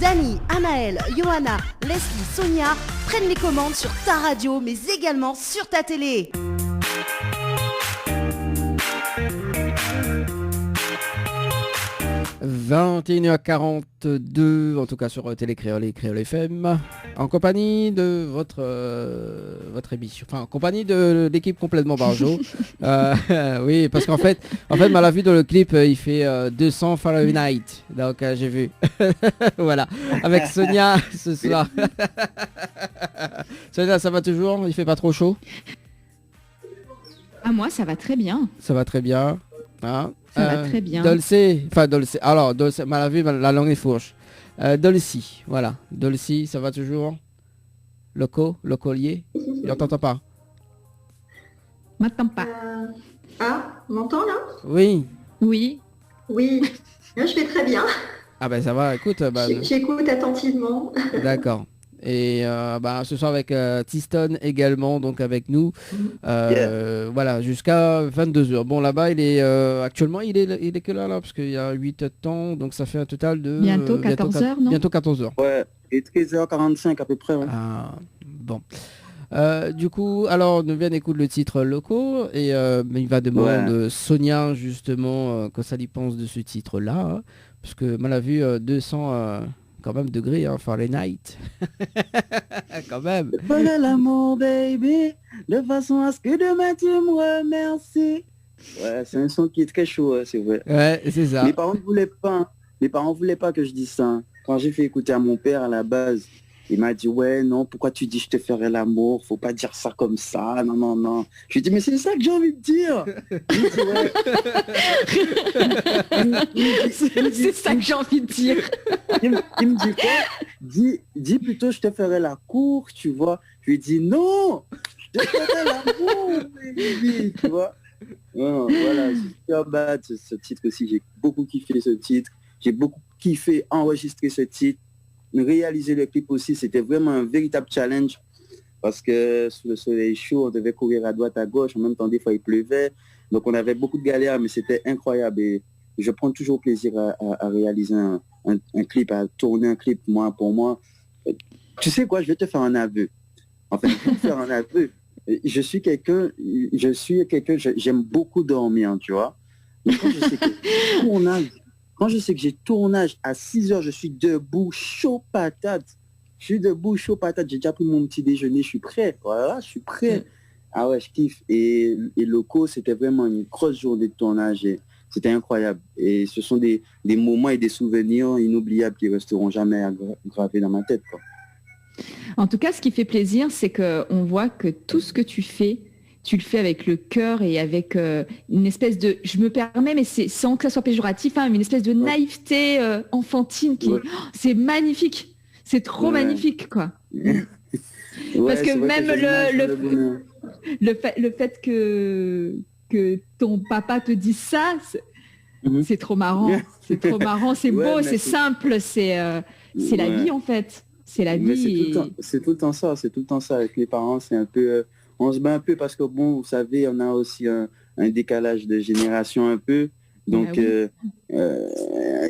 A: Dani, Anaël, Johanna, Leslie, Sonia prennent les commandes sur ta radio mais également sur ta télé.
B: 21h42, en tout cas sur Télécréole et Créole FM, en compagnie de votre émission, enfin en compagnie de l'équipe complètement Barjo. Oui, parce qu'en fait, on l'a vu dans le clip, il fait 200 Follow Night, donc j'ai vu. Voilà, avec Sonia ce soir. Sonia, ça va toujours? Il fait pas trop chaud?
C: Ah, moi, ça va très bien.
B: Ça va très bien. Hein,
C: ça va très bien.
B: Dolce, alors Dolce, mal vu, la langue est fourche. Dolce, voilà. Dolce, ça va toujours? Locolier, il n'entend pas.
C: M'entend pas.
G: On m'entend là?
B: Oui.
C: Oui.
G: Oui, là, je vais très bien.
B: Ah ben ça va, écoute.
G: J'écoute attentivement.
B: D'accord. Et ce soir avec Tiston également, donc avec nous, voilà, jusqu'à 22h. Bon, là-bas, il est actuellement, il est que là, parce qu'il y a 8 temps, donc ça fait un total de...
C: Bientôt 14h, non?
B: Bientôt 14h.
I: Ouais, et 13h45 à peu près. Ouais.
B: Ah, bon. Du coup, alors, nous vient d'écouter le titre Locaux, et il va demander Sonia, justement, que ça lui pense de ce titre-là, hein, parce que, mal a vu, 200... quand même degrés, hein, Fahrenheit. Quand même.
I: Voilà l'amour, baby, de façon à ce que demain tu me remercies. Ouais, c'est un son qui est très chaud, hein, c'est vrai.
B: Ouais, c'est ça.
I: Mes parents ne voulaient pas, hein. Mes parents voulaient pas que je dise ça. Hein. Quand j'ai fait écouter à mon père à la base, il m'a dit ouais, non, pourquoi tu dis je te ferai l'amour, faut pas dire ça comme ça, non. Je lui ai dit mais c'est ça que j'ai envie de dire.
C: C'est ça que j'ai envie de dire.
I: Il me dit quoi? Dis plutôt je te ferai la cour, tu vois. Je lui ai dit non, je te ferai l'amour, baby, tu vois. Non, voilà, c'est super bad ce titre aussi. J'ai beaucoup kiffé ce titre. J'ai beaucoup kiffé enregistrer ce titre. Réaliser le clip aussi, c'était vraiment un véritable challenge parce que sous le soleil chaud, on devait courir à droite, à gauche. En même temps, des fois, il pleuvait. Donc, on avait beaucoup de galères, mais c'était incroyable. Et je prends toujours plaisir à réaliser un clip, à tourner un clip, pour moi. Tu sais quoi, je vais te faire un aveu. Enfin, je vais te faire un aveu. J'aime beaucoup dormir, tu vois. Mais quand je sais que j'ai tournage à 6h, je suis debout, chaud patate. J'ai déjà pris mon petit déjeuner, je suis prêt. Voilà, je suis prêt. Ah ouais, je kiffe. Et Loco, c'était vraiment une grosse journée de tournage. Et c'était incroyable. Et ce sont des moments et des souvenirs inoubliables qui resteront jamais gravés dans ma tête, quoi.
C: En tout cas, ce qui fait plaisir, c'est qu'on voit que tout ce que tu le fais avec le cœur et avec une espèce de, je me permets, mais c'est sans que ça soit péjoratif, hein, mais une espèce de naïveté enfantine qui, c'est magnifique, c'est trop magnifique, quoi. Parce que même le fait que ton papa te dise ça, c'est trop marrant, c'est trop marrant, c'est beau, c'est simple, c'est la vie en fait, c'est la vie.
I: C'est tout le temps ça, avec les parents, c'est un peu... on se bat un peu parce que, bon, vous savez, on a aussi un décalage de génération un peu. Donc, il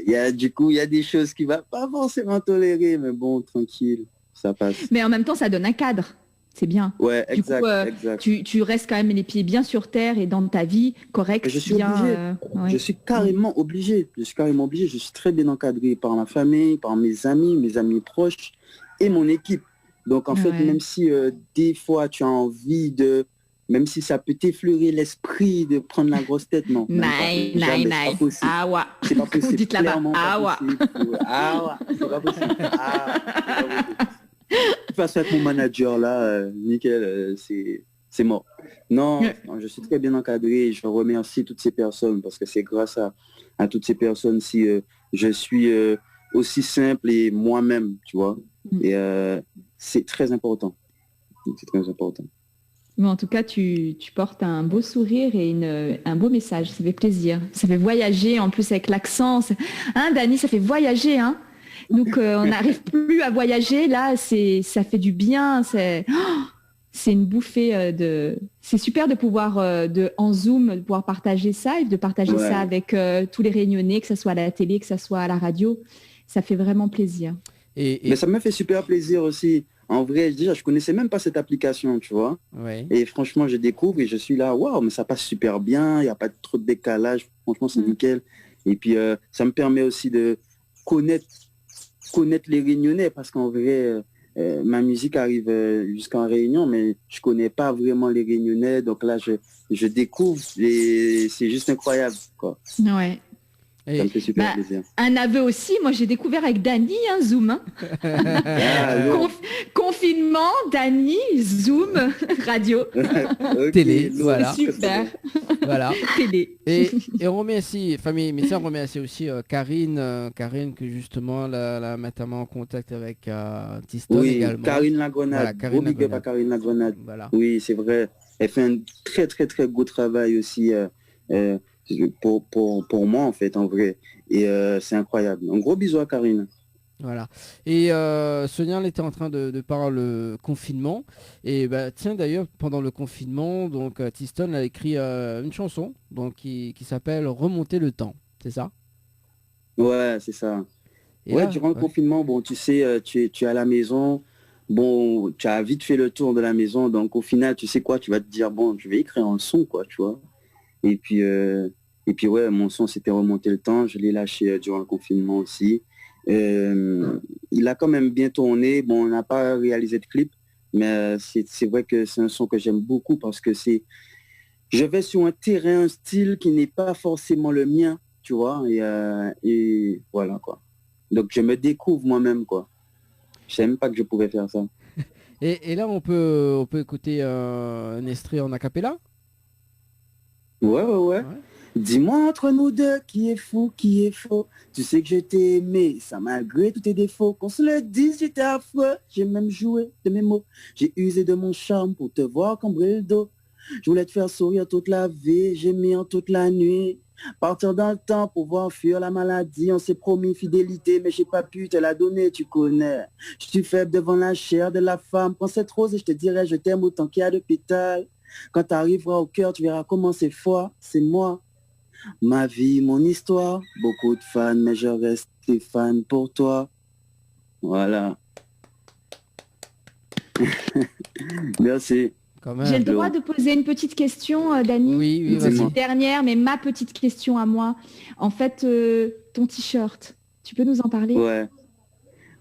I: y a des choses qu'il ne va pas forcément tolérer. Mais bon, tranquille, ça passe.
C: Mais en même temps, ça donne un cadre. C'est bien.
I: Ouais, exact.
C: Tu restes quand même les pieds bien sur terre et dans ta vie correcte.
I: Je suis obligé. Je suis carrément obligé. Je suis très bien encadré par ma famille, par mes amis proches et mon équipe. Donc, en fait, même si des fois, tu as envie même si ça peut t'effleurer l'esprit de prendre la grosse tête, non.
C: C'est pas possible.
I: C'est pas possible.
C: Dites là-bas.
I: C'est pas possible. De toute façon, avec mon manager, là, nickel, c'est mort. Non, je suis très bien encadré. Je remercie toutes ces personnes parce que c'est grâce à toutes ces personnes si je suis aussi simple et moi-même, tu vois. Et c'est très important.
C: Mais en tout cas, tu portes un beau sourire et un beau message. Ça fait plaisir. Ça fait voyager en plus avec l'accent. Hein, Dani, ça fait voyager. Hein. Donc, on n'arrive plus à voyager. Là, ça fait du bien. C'est une bouffée de... C'est super de pouvoir, en Zoom, de pouvoir partager ça et de partager ça avec tous les Réunionnais, que ce soit à la télé, que ce soit à la radio. Ça fait vraiment plaisir.
I: Mais ça me fait super plaisir aussi. En vrai, déjà, je connaissais même pas cette application, tu vois. Et franchement, je découvre et je suis là, waouh, mais ça passe super bien. Il n'y a pas trop de décalage. Franchement, c'est nickel. Et puis, ça me permet aussi de connaître les Réunionnais, parce qu'en vrai, ma musique arrive jusqu'en Réunion, mais je connais pas vraiment les Réunionnais. Donc là, je découvre et c'est juste incroyable, quoi.
C: Ouais.
I: Ça me fait super plaisir.
C: Un aveu aussi, moi j'ai découvert avec Dany, Zoom. Hein. Confinement, Dany, Zoom, radio.
I: Okay,
B: télé, voilà.
C: Super.
B: Voilà.
C: Télé.
B: Et on remercie, famille médecin, on remercie aussi Karine, que justement, la mettant en contact avec Tiston également.
I: Karine Lagrenade.
B: Voilà, Karine
I: Big up à Karine Lagrenade.
B: Voilà.
I: Oui, c'est vrai. Elle fait un très, très, très beau travail aussi pour moi, en fait, en vrai. Et c'est incroyable. Un gros bisou à Karine.
B: Voilà. Et Sonia, elle était en train de parler le confinement. Et bah, tiens, d'ailleurs, pendant le confinement, donc Tiston a écrit une chanson donc, qui s'appelle Remonter le temps. C'est ça?
I: Ouais, c'est ça.
B: Et
I: ouais,
B: là,
I: durant le confinement, bon, tu sais, tu es à la maison. Bon, tu as vite fait le tour de la maison. Donc, au final, tu sais quoi, tu vas te dire, bon, je vais écrire un son, quoi, tu vois. Et puis, ouais, mon son, c'était Remonter le temps. Je l'ai lâché durant le confinement aussi. Il a quand même bien tourné. Bon, on n'a pas réalisé de clip, mais c'est vrai que c'est un son que j'aime beaucoup parce que je vais sur un terrain, un style qui n'est pas forcément le mien, tu vois, et voilà, quoi. Donc, je me découvre moi-même, quoi. Je savais même pas que je pouvais faire ça.
B: Et là, on peut écouter un extrait en acapella?
I: Ouais. Dis-moi entre nous deux qui est fou, qui est faux. Tu sais que je t'ai aimé, ça malgré tous tes défauts. Qu'on se le dise, j'étais affreux. J'ai même joué de mes mots. J'ai usé de mon charme pour te voir cambrer le dos. Je voulais te faire sourire toute la vie, j'ai mis en toute la nuit. Partir dans le temps pour voir fuir la maladie. On s'est promis fidélité, mais j'ai pas pu te la donner, tu connais. Je suis faible devant la chair de la femme. Prends cette rose et je te dirai je t'aime autant qu'il y a de pétales. Quand tu arriveras au cœur, tu verras comment c'est fort, c'est moi. Ma vie, mon histoire, beaucoup de fans, mais je reste fan pour toi. Voilà. Merci.
C: J'ai le droit de poser une petite question, Dany?
B: Oui,
C: une petite dernière, mais ma petite question à moi. En fait, ton t-shirt, tu peux nous en parler?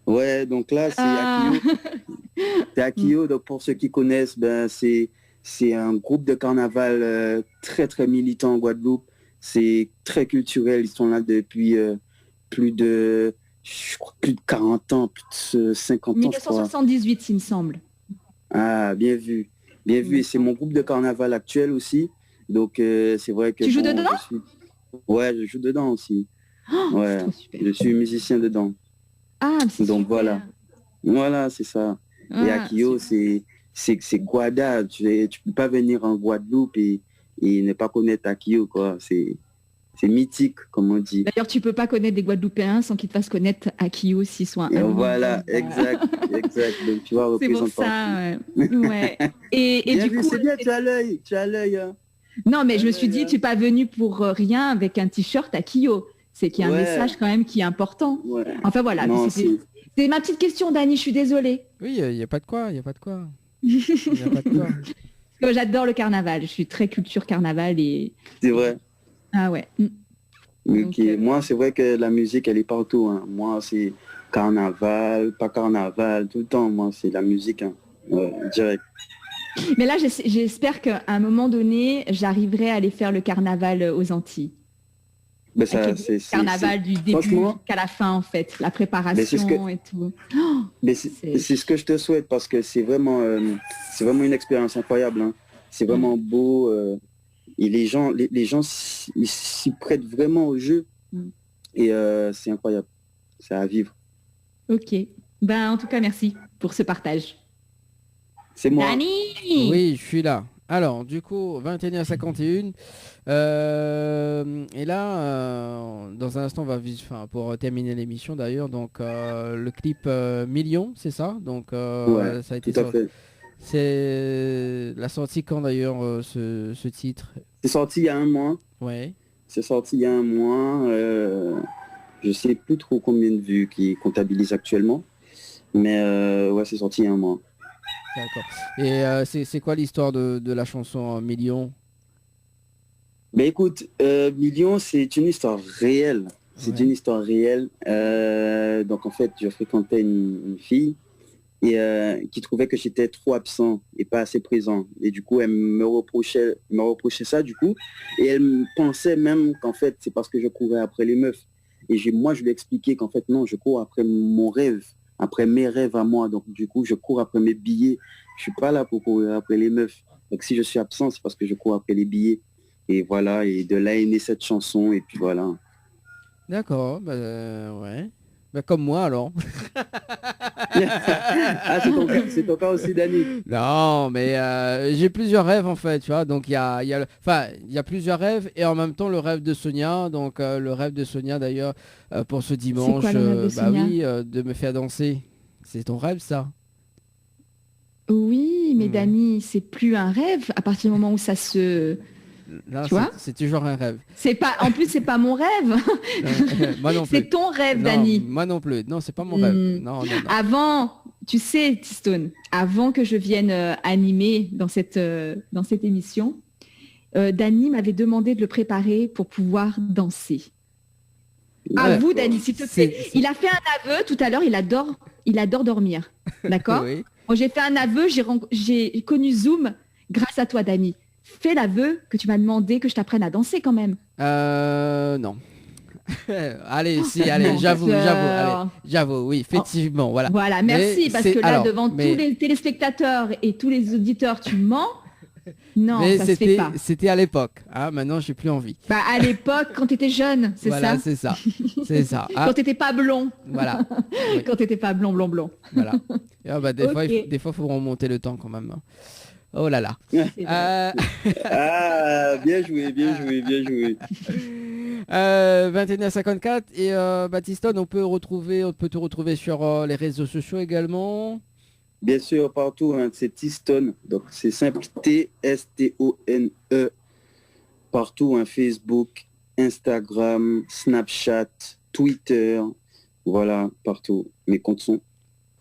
I: Ouais, donc là, c'est Akio. C'est Akio, donc pour ceux qui connaissent, ben, c'est un groupe de carnaval très, très militant en Guadeloupe. C'est très culturel. Ils sont là depuis plus de 40 ans, plus de 50 ans,
C: 1978, il me semble.
I: Ah, bien vu. Bien vu. Et c'est mon groupe de carnaval actuel aussi. Donc, c'est vrai que...
C: Tu joues dedans?
I: Ouais, je joue dedans aussi.
C: Oh,
I: ouais, je suis musicien dedans.
C: Ah, c'est
I: donc
C: super.
I: voilà. Voilà, c'est ça. Et Akio, c'est Guada. Tu peux pas venir en Guadeloupe et ne pas connaître Akio, quoi. C'est mythique, comme on dit.
C: D'ailleurs, tu peux pas connaître des Guadeloupéens sans qu'ils te fassent connaître Akio s'ils sont un
I: voilà, exact. Donc, tu vois,
C: c'est pour ça, ouais. Et du coup,
I: c'est bien, tu as l'œil. Hein.
C: Non, mais je me suis dit, tu n'es pas venu pour rien avec un t-shirt Akio. C'est qu'il y a un message quand même qui est important. Ouais. Enfin, voilà. C'est ma petite question, Dany, je suis désolée.
B: Oui, il n'y a pas de quoi, il n'y a pas de quoi.
C: Parce que j'adore le carnaval. Je suis très culture carnaval et...
I: C'est vrai.
C: Ah ouais.
I: Donc, moi, c'est vrai que la musique, elle est partout. Hein. Moi, c'est carnaval, pas carnaval, tout le temps. Moi, c'est la musique, hein. Direct.
C: Mais là, j'espère qu'à un moment donné, j'arriverai à aller faire le carnaval aux Antilles.
I: Ben ça, c'est
C: carnaval du début jusqu'à la fin, en fait. La préparation et tout.
I: Mais c'est ce que je te souhaite parce que c'est vraiment une expérience incroyable. Hein. C'est vraiment beau. Et les gens s'y prêtent vraiment au jeu. Et c'est incroyable. C'est à vivre.
C: Ok. Ben, en tout cas, merci pour ce partage.
I: C'est moi.
C: Dany!
B: Oui, je suis là. Alors, du coup, 21h51. Et là, dans un instant, on va pour terminer l'émission d'ailleurs. Donc, le clip Million, c'est ça? Donc, ça a été
I: tout à fait.
B: C'est la sortie quand d'ailleurs ce titre?
I: C'est sorti il y a un mois.
B: Ouais.
I: C'est sorti il y a un mois. Je sais plus trop combien de vues qui comptabilise actuellement. Mais ouais, c'est sorti il y a un mois.
B: D'accord. Et c'est quoi l'histoire de la chanson Million?
I: Ben écoute, Million, c'est une histoire réelle. C'est une histoire réelle. Donc en fait, je fréquentais une fille et qui trouvait que j'étais trop absent et pas assez présent. Et du coup, elle me reprochait ça du coup. Et elle pensait même qu'en fait, c'est parce que je courais après les meufs. Et moi, je lui ai expliqué qu'en fait, non, je cours après mon rêve, après mes rêves à moi. Donc du coup, je cours après mes billets. Je suis pas là pour courir après les meufs. Donc si je suis absent, c'est parce que je cours après les billets. Et voilà, et de là est née cette chanson, et puis voilà.
B: D'accord, ouais. Bah, comme moi alors.
I: Ah, c'est ton cas aussi, Dani.
B: Non, mais j'ai plusieurs rêves en fait, tu vois. Donc il y a, il y a plusieurs rêves et en même temps le rêve de Sonia. Donc le rêve de Sonia d'ailleurs pour ce dimanche,
C: quoi, le rêve de Sonia
B: oui, de me faire danser. C'est ton rêve ça?
C: Oui, mais Dani, c'est plus un rêve à partir du moment où ça se...
B: Là,
C: tu vois,
B: c'est toujours un rêve.
C: C'est pas, en plus, c'est pas mon rêve.
B: Moi non plus.
C: C'est ton rêve,
B: Non,
C: Dani.
B: moi non plus. Non, c'est pas mon rêve. Non, non, non.
C: Avant, tu sais, T-Stone, avant que je vienne animer dans cette émission, Dani m'avait demandé de le préparer pour pouvoir danser. À vous, Dani, s'il te plaît. Il a fait un aveu tout à l'heure. Il adore dormir. D'accord.
B: Oui.
C: Moi, j'ai fait un aveu. J'ai connu Zoom grâce à toi, Dani. Fais l'aveu que tu m'as demandé que je t'apprenne à danser quand même.
B: Non. Allez, si, allez, j'avoue, oui, effectivement, voilà.
C: Voilà, merci, parce que là,
B: alors,
C: devant tous les téléspectateurs et tous les auditeurs, tu mens. Non,
B: mais
C: ça se fait pas.
B: C'était à l'époque, hein, maintenant j'ai plus envie.
C: Bah, à l'époque, quand tu étais jeune, c'est
B: voilà,
C: ça.
B: c'est ça, c'est ça.
C: Quand tu n'étais pas blond.
B: Voilà. Oui.
C: Quand tu n'étais pas blond.
B: Voilà. Et, des fois, il faut remonter le temps quand même. Oh là là.
I: Ah, bien joué.
B: 21h54 et Baptistone, on peut te retrouver sur les réseaux sociaux également.
I: Bien sûr, partout, hein, c'est T-Stone, donc c'est simple, T-S-T-O-N-E, partout, hein, Facebook, Instagram, Snapchat, Twitter, voilà, partout. Mes comptes sont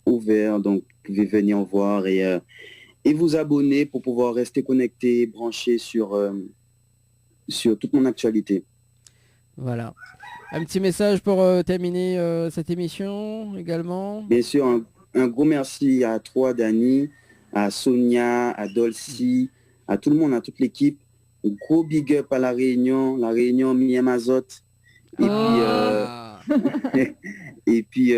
I: ouverts, donc vous pouvez venir voir et vous abonner pour pouvoir rester connecté, branché sur toute mon actualité.
B: Voilà. Un petit message pour terminer cette émission également.
I: Bien sûr, un gros merci à toi, Dani, à Sonia, à Dolcy, à tout le monde, à toute l'équipe. Un gros big up à La Réunion Miem Azote. Et puis,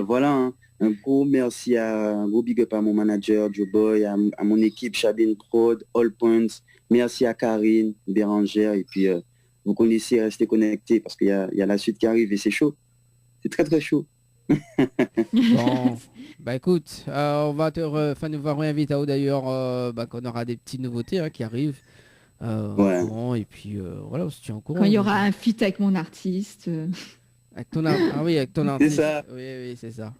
I: voilà, hein, un gros merci, un gros big up à mon manager, Joe Boy, à mon équipe, Chabin Prod, All Points. Merci à Karine, Bérangère. Et puis, vous connaissez, restez connectés parce qu'il y a la suite qui arrive et c'est chaud. C'est très, très chaud.
B: Bon, bah écoute, on va nous voir réinviter d'ailleurs qu'on aura des petites nouveautés qui arrivent. Courant, et puis voilà, on se tient au courant.
C: Quand il y aura un feat avec mon artiste.
B: Avec ton artiste.
I: C'est ça.
B: Oui, c'est ça.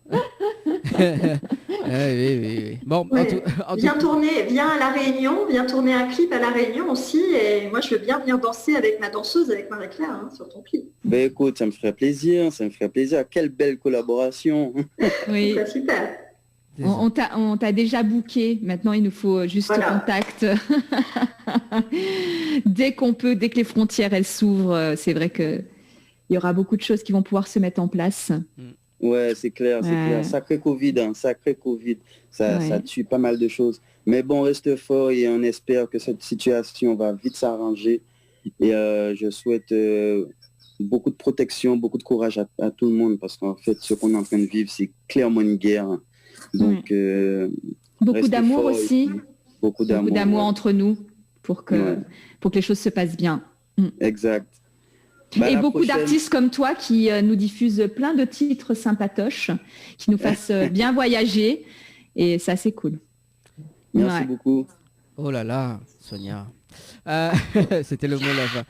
B: oui. Bon,
G: ouais. Viens à La Réunion, viens tourner un clip à La Réunion aussi. Et moi, je veux bien venir danser avec ma danseuse, avec Marie-Claire, hein, sur ton clip.
I: Ben écoute, ça me ferait plaisir. Quelle belle collaboration.
C: Oui.
G: Super.
C: On t'a déjà booké. Maintenant, il nous faut juste contact. Dès que les frontières elles s'ouvrent, c'est vrai que il y aura beaucoup de choses qui vont pouvoir se mettre en place.
I: Ouais, c'est clair. Sacré Covid, ça tue pas mal de choses. Mais bon, reste fort et on espère que cette situation va vite s'arranger. Et je souhaite beaucoup de protection, beaucoup de courage à tout le monde parce qu'en fait, ce qu'on est en train de vivre, c'est clairement une guerre. Donc,
C: beaucoup d'amour aussi.
I: Beaucoup
C: d'amour entre nous pour que les choses se passent bien.
I: Exact.
C: Et beaucoup d'artistes comme toi qui nous diffusent plein de titres sympatoches, qui nous fassent bien voyager. Et ça, c'est cool.
I: Merci beaucoup.
B: Oh là là, Sonia. C'était le mot de la fin.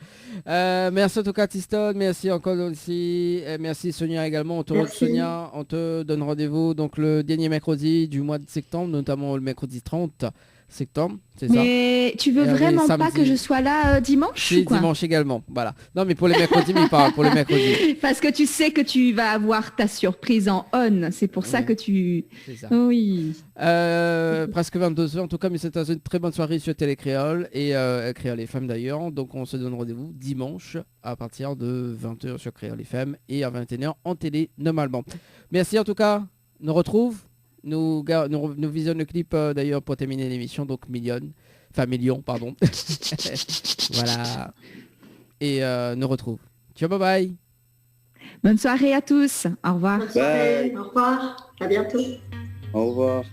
B: Merci en tout cas, T-Stone. Merci encore aussi. Merci Sonia également. Sonia, on te donne rendez-vous donc le dernier mercredi du mois de septembre, notamment le mercredi 30 septembre, c'est ça.
C: Mais tu veux
B: Et les
C: vraiment pas
B: samedis.
C: que je sois là dimanche
B: C'est
C: ou quoi?
B: dimanche également, voilà. Non mais pour les mercredis, mais pas pour les mercredis.
C: Parce que tu sais que tu vas avoir ta surprise en on. C'est pour ça
B: Oui.
C: que tu...
B: C'est ça.
C: Oui.
B: Presque 22h en tout cas, mais c'était une très bonne soirée sur Télécréole et Créole FM d'ailleurs. Donc on se donne rendez-vous dimanche à partir de 20h sur Créole FM et à 21h en télé normalement. Merci en tout cas, nous retrouve. Nous visionnons le clip d'ailleurs pour terminer l'émission, donc million, pardon. Voilà. Et nous retrouve. Ciao, bye bye.
C: Bonne soirée à tous. Au revoir.
G: Bonne soirée, au revoir, à bientôt.
I: Au revoir.